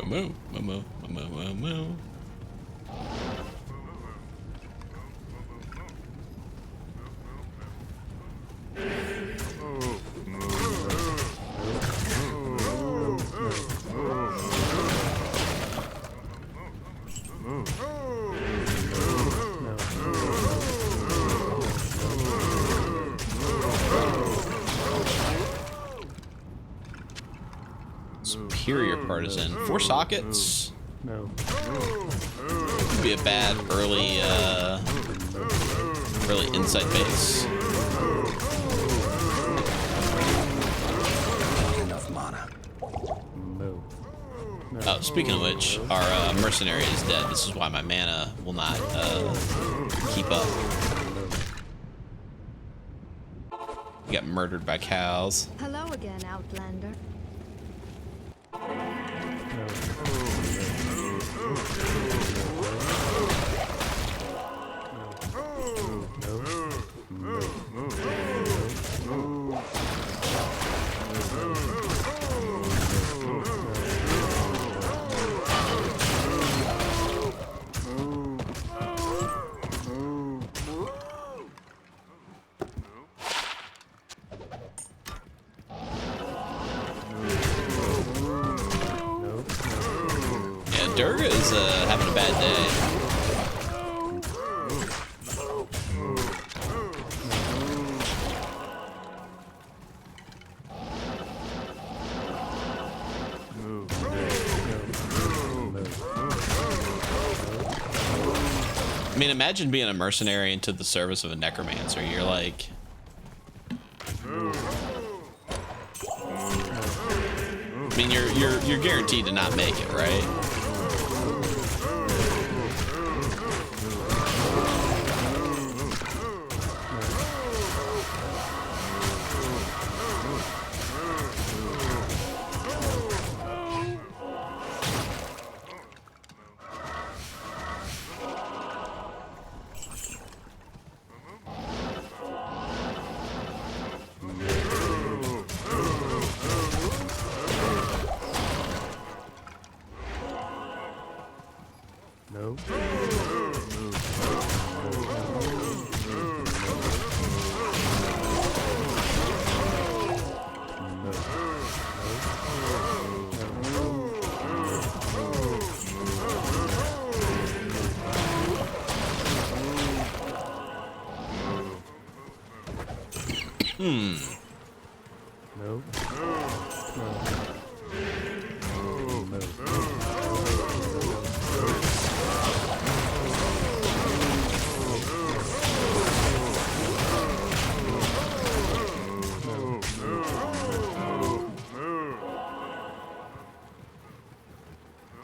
Moo, moo, moo, moo, moo, moo. Superior partisan. 4 sockets. No. Could be a bad early insight base. Not enough mana. No. Oh, speaking of which, our mercenary is dead. This is why my mana will not keep up. We got murdered by cows. Hello again, Outlander. Yeah, Durga is having a bad day. I mean, imagine being a mercenary into the service of a necromancer. You're like, I mean, you're guaranteed to not make it, right? Nope. Nope.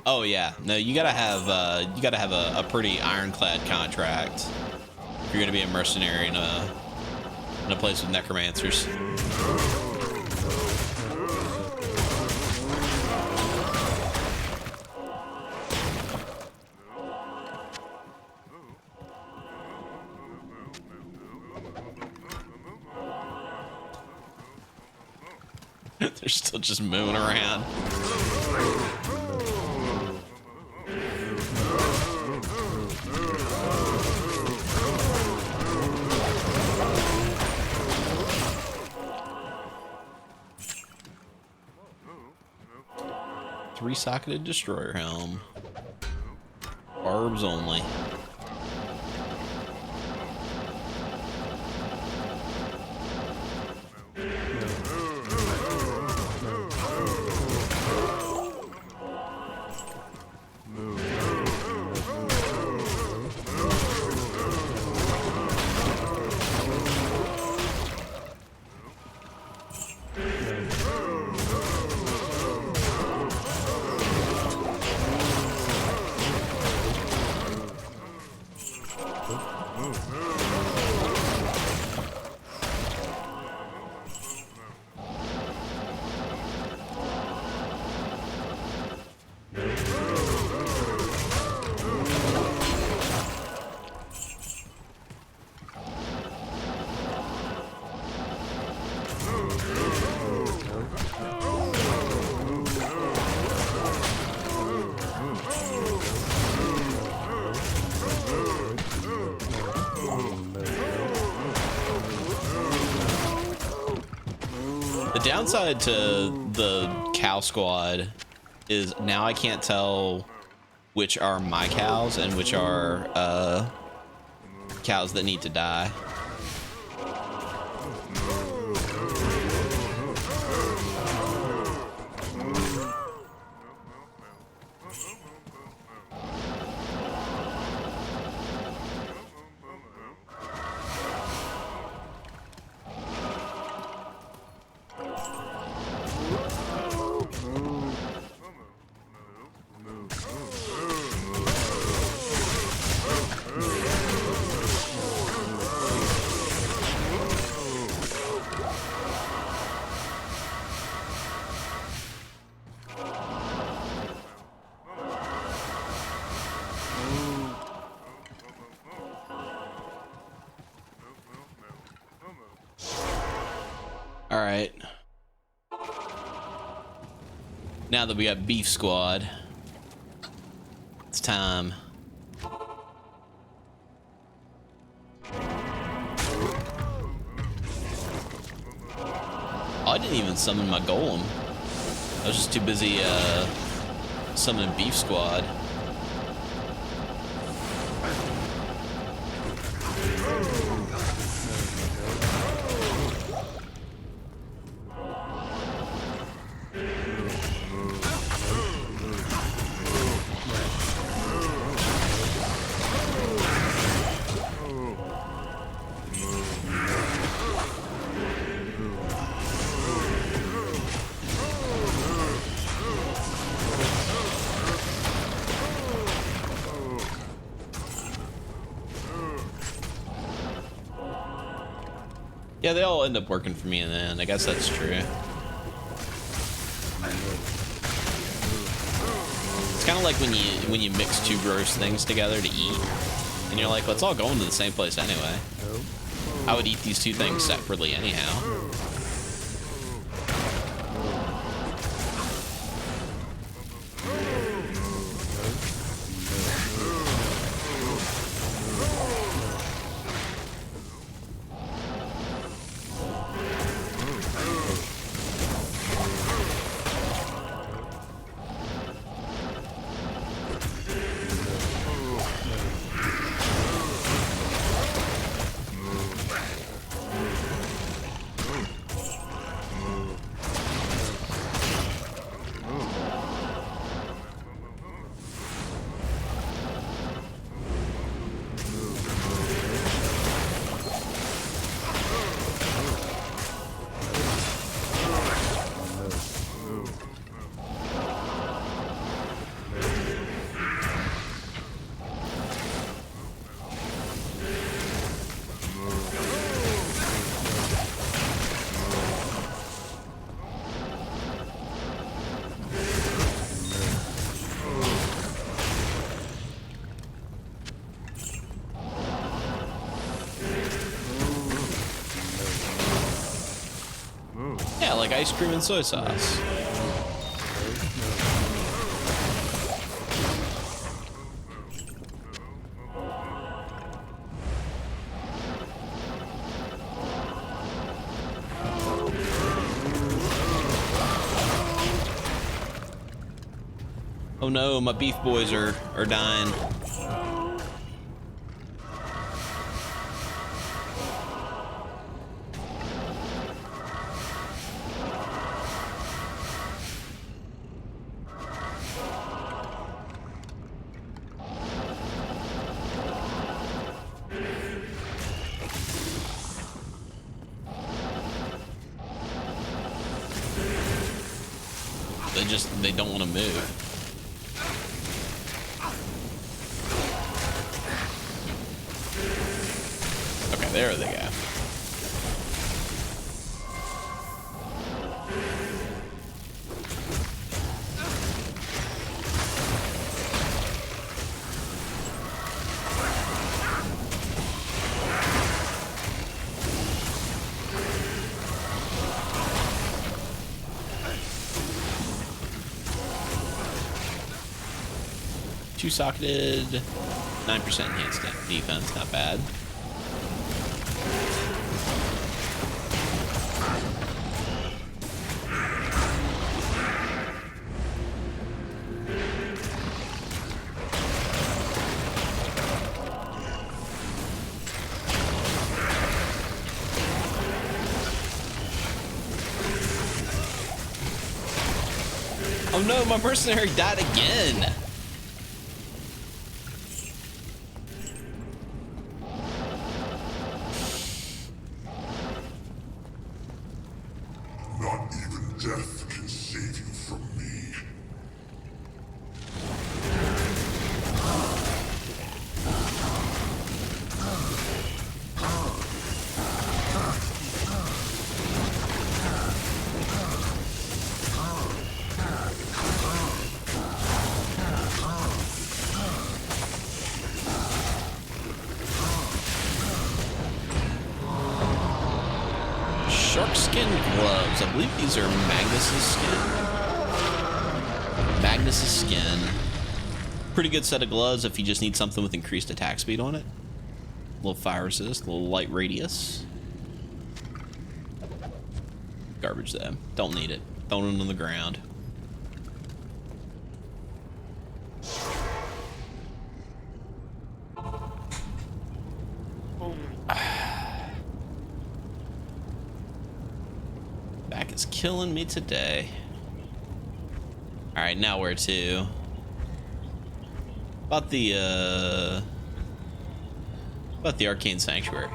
Oh yeah, no, you gotta have a pretty ironclad contract if you're gonna be a mercenary in a place with necromancers. They're still just moving around. Three-socketed destroyer helm. Barbs only. The downside to the cow squad is now I can't tell which are my cows and which are cows that need to die. All right. Now that we got Beef Squad, it's time. Oh, I didn't even summon my golem. I was just too busy summoning Beef Squad. Yeah, they all end up working for me in the end. I guess that's true. It's kind of like when you mix two gross things together to eat, and you're like, let's all go into the same place anyway. I would eat these two things separately anyhow. ice cream and soy sauce. Oh no, my beef boys are dying. They don't want to move. Okay, there they go. Two-socketed, 9% enhanced defense, not bad. Oh no, my mercenary died again! Not even death can save you from me. Shark skin gloves. I believe these are Magnus's skin. Magnus's skin. Pretty good set of gloves if you just need something with increased attack speed on it. A little fire resist, a little light radius. Garbage though. Don't need it. Throw it on the ground. Back is killing me today. All right, now where to? About the Arcane Sanctuary.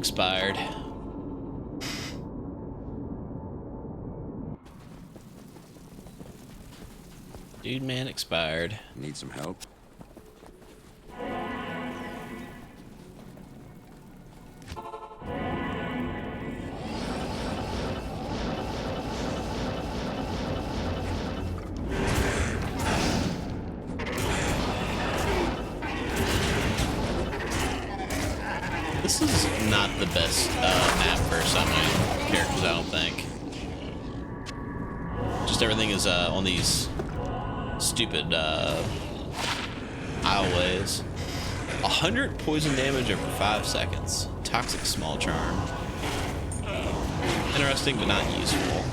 expired. Dude man expired. Need some help? This is not the best map for some characters, I don't think. Just everything is on these stupid aisleways. 100 poison damage over 5 seconds. Toxic small charm. Interesting, but not useful.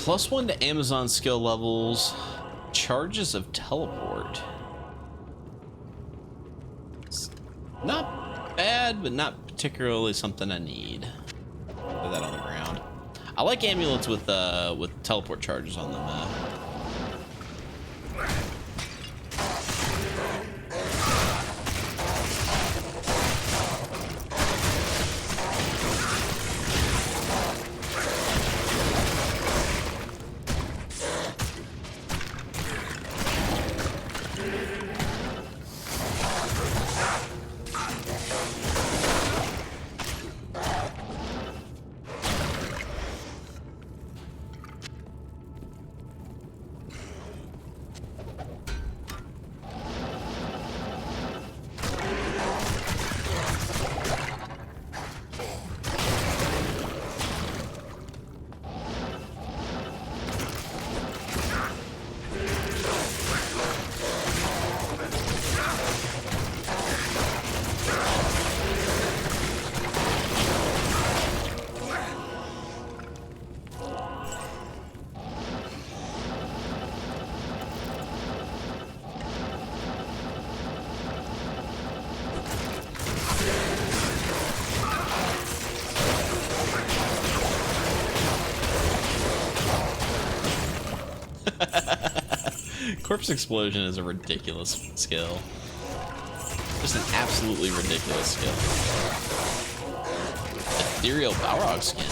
+1 to Amazon skill levels. Charges of teleport. It's not bad, but not particularly something I need. Put that on the ground. I like amulets with teleport charges on them. Corpse explosion is a ridiculous skill. Just an absolutely ridiculous skill. Ethereal Balrog skin.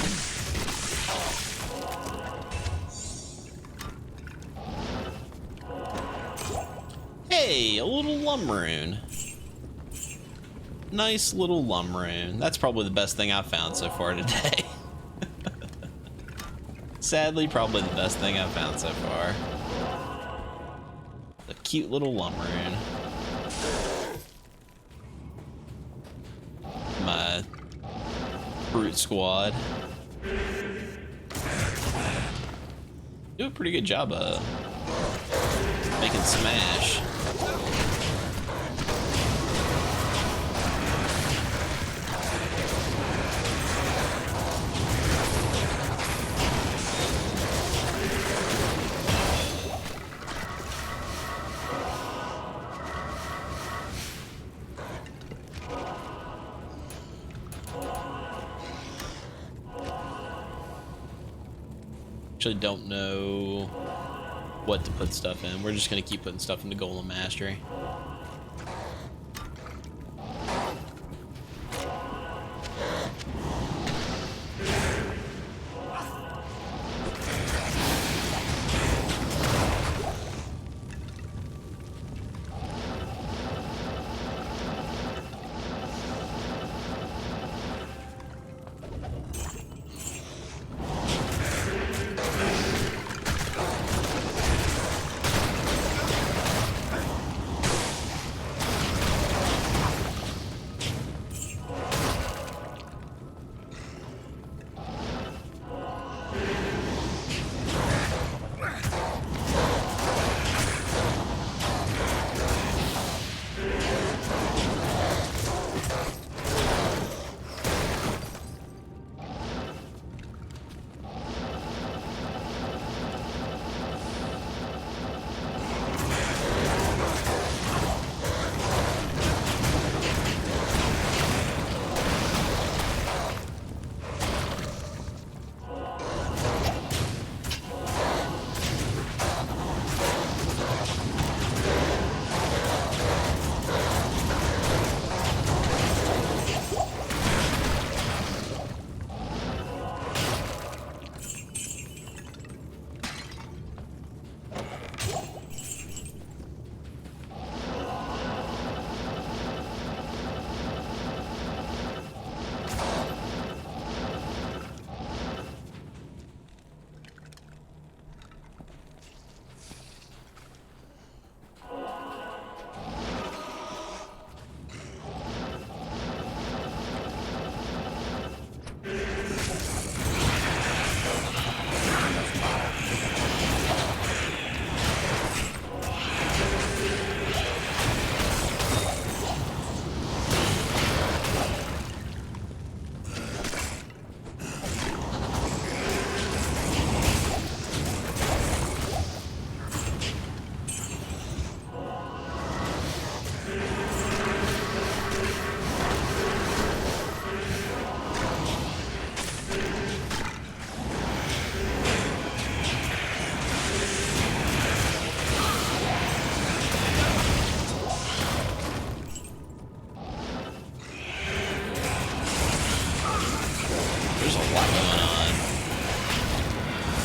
Hey, a little Lumrune. Nice little Lumrune. That's probably the best thing I've found so far today. Sadly, probably the best thing I've found so far. The cute little Lumrune. My brute squad. Do a pretty good job making smash. Actually don't know what to put stuff in. We're just gonna keep putting stuff into Golem Mastery.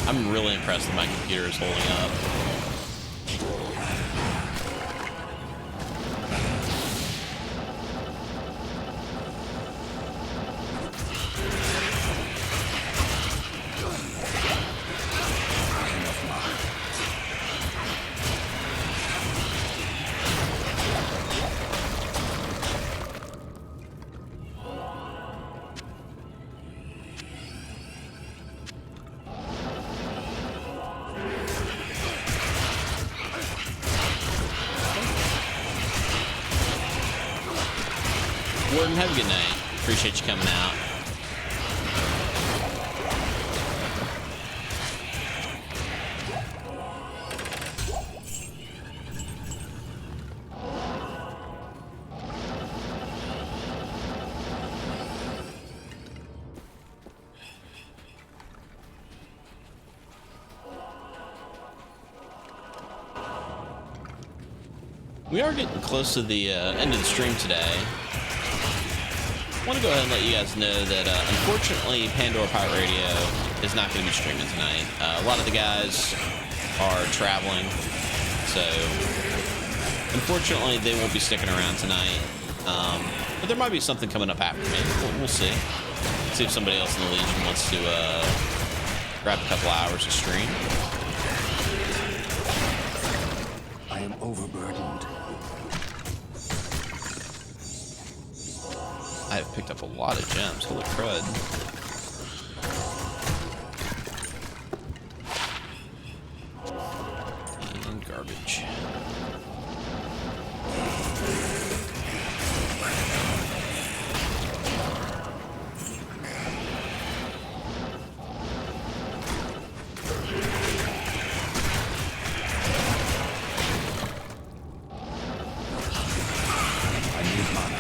I'm really impressed that my computer is holding up. Warden, have a good night. Appreciate you coming out. We are getting close to the end of the stream today. I want to go ahead and let you guys know that unfortunately Pandora Pirate Radio is not going to be streaming tonight. A lot of the guys are traveling, so unfortunately they won't be sticking around tonight. But there might be something coming up after me. We'll see. See if somebody else in the Legion wants to grab a couple hours of stream. I am overburdened. I have picked up a lot of gems. Holy crud. garbage. I need mana.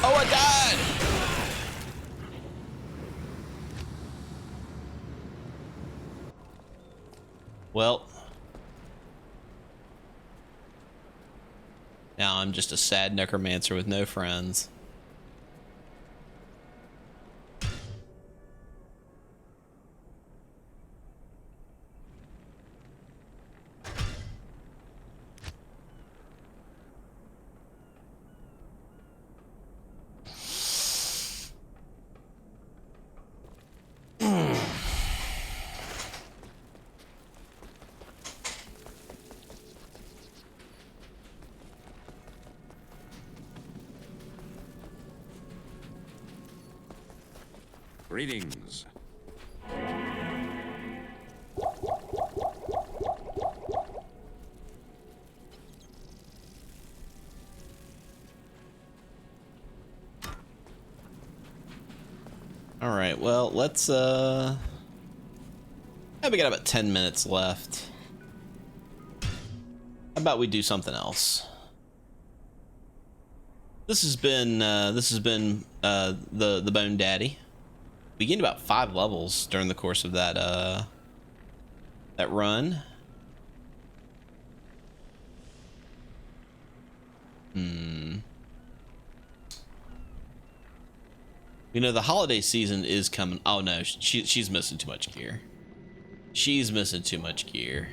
Oh, I died! Well, now I'm just a sad necromancer with no friends. Greetings. All right, well, let's yeah, we got about 10 minutes left. How about we do something else? This has been the Bone Daddy. We gained about 5 levels during the course of that that run. You know, the holiday season is coming. Oh no, she's missing too much gear. She's missing too much gear.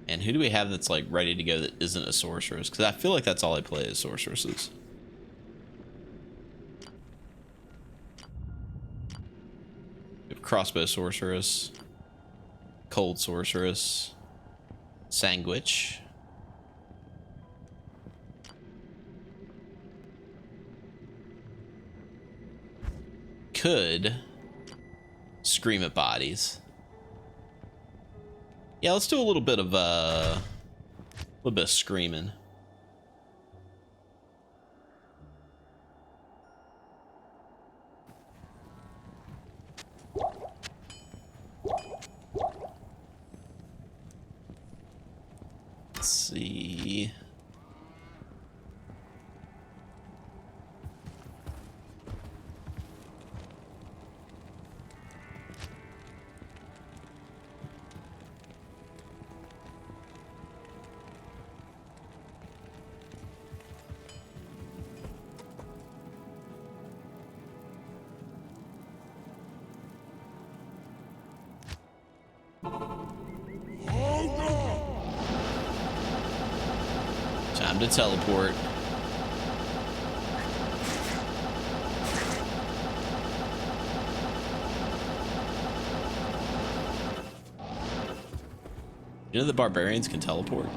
And who do we have that's like ready to go that isn't a sorceress? Because I feel like that's all I play is sorceresses. We have crossbow sorceress, cold sorceress, sandwich. Could scream at bodies. Yeah, let's do a little bit of screaming. Let's see. Time to teleport. You know the barbarians can teleport?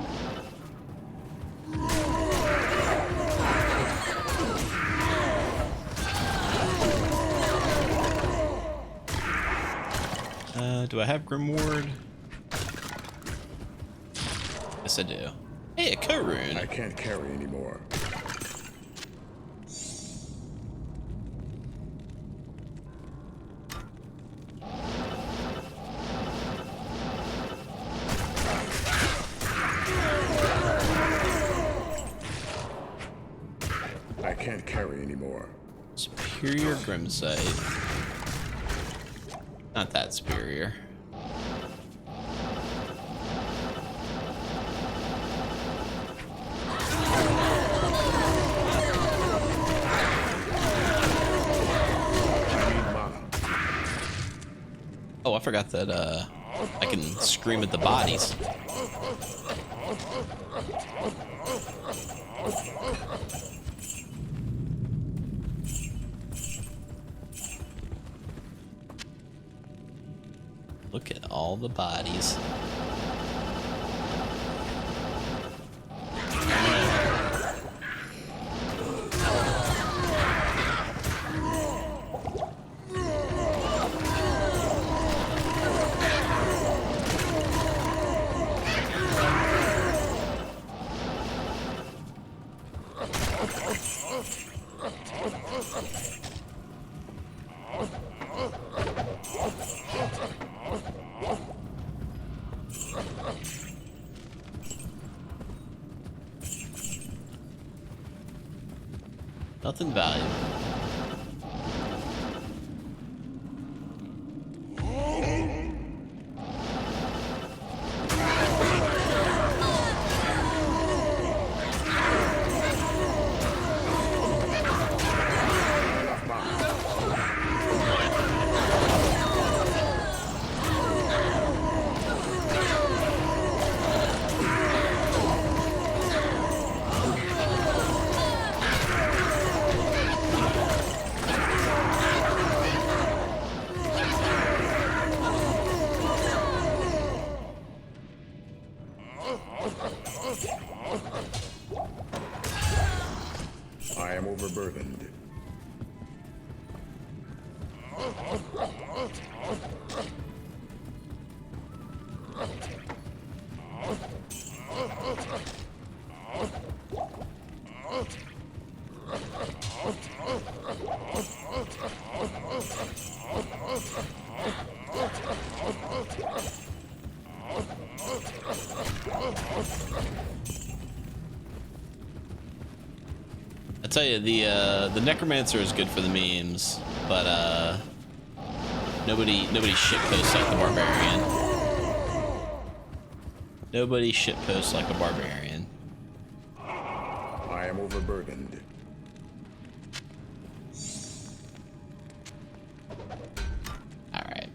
Do I have Grimward? Yes, I do. Hey, a co-rune. I can't carry anymore. I can't carry anymore. Superior Grimsight. Not that superior. Oh, I forgot that I can scream at the bodies. Look at all the bodies. Nothing valuable. I am overburdened. I tell you, the necromancer is good for the memes, but nobody shitposts like the barbarian. Nobody shitposts like a barbarian. I am overburdened. All right.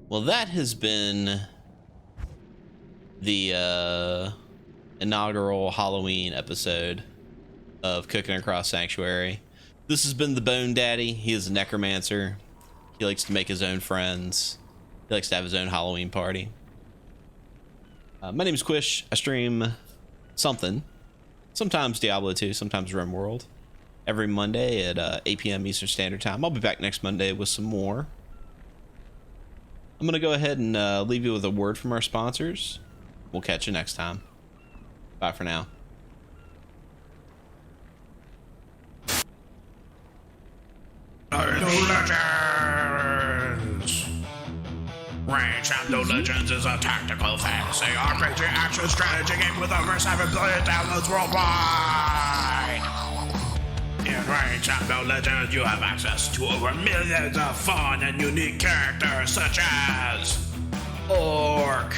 Well, that has been the inaugural Halloween episode of Cooking Across Sanctuary. This has been the Bone Daddy. He is a necromancer. He likes to make his own friends. He likes to have his own Halloween party. My name is Quish. I stream something. Sometimes Diablo 2, sometimes RimWorld. Every Monday at 8 p.m. Eastern Standard Time. I'll be back next Monday with some more. I'm going to go ahead and leave you with a word from our sponsors. We'll catch you next time. Bye for now. Legends! Raid Shadow Legends is a tactical fantasy RPG action strategy game with over 7 billion downloads worldwide! In Raid Shadow Legends, you have access to over millions of fun and unique characters such as Orc,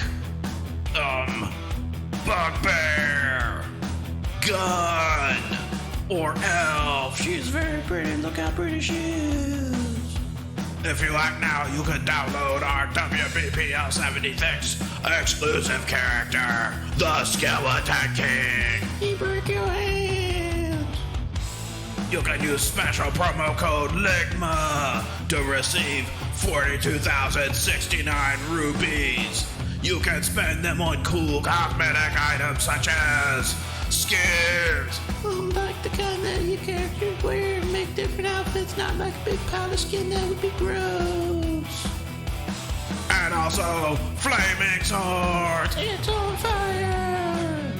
Bugbear, Gun, or Elf. She's very pretty, look how pretty she is. If you like now, you can download our WBPL 76 exclusive character, the Skeleton King. He broke your hands. You can use special promo code LIGMA to receive 42,069 rupees. You can spend them on cool cosmetic items such as skins. Like the kind that your characters wear and make different outfits, not like a big pile of skin, that would be gross. And also, flaming swords. It's on fire.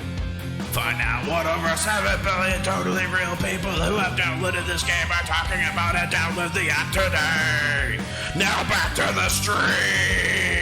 Find out what over 7 billion totally real people who have downloaded this game are talking about and download the app today. Now back to the stream.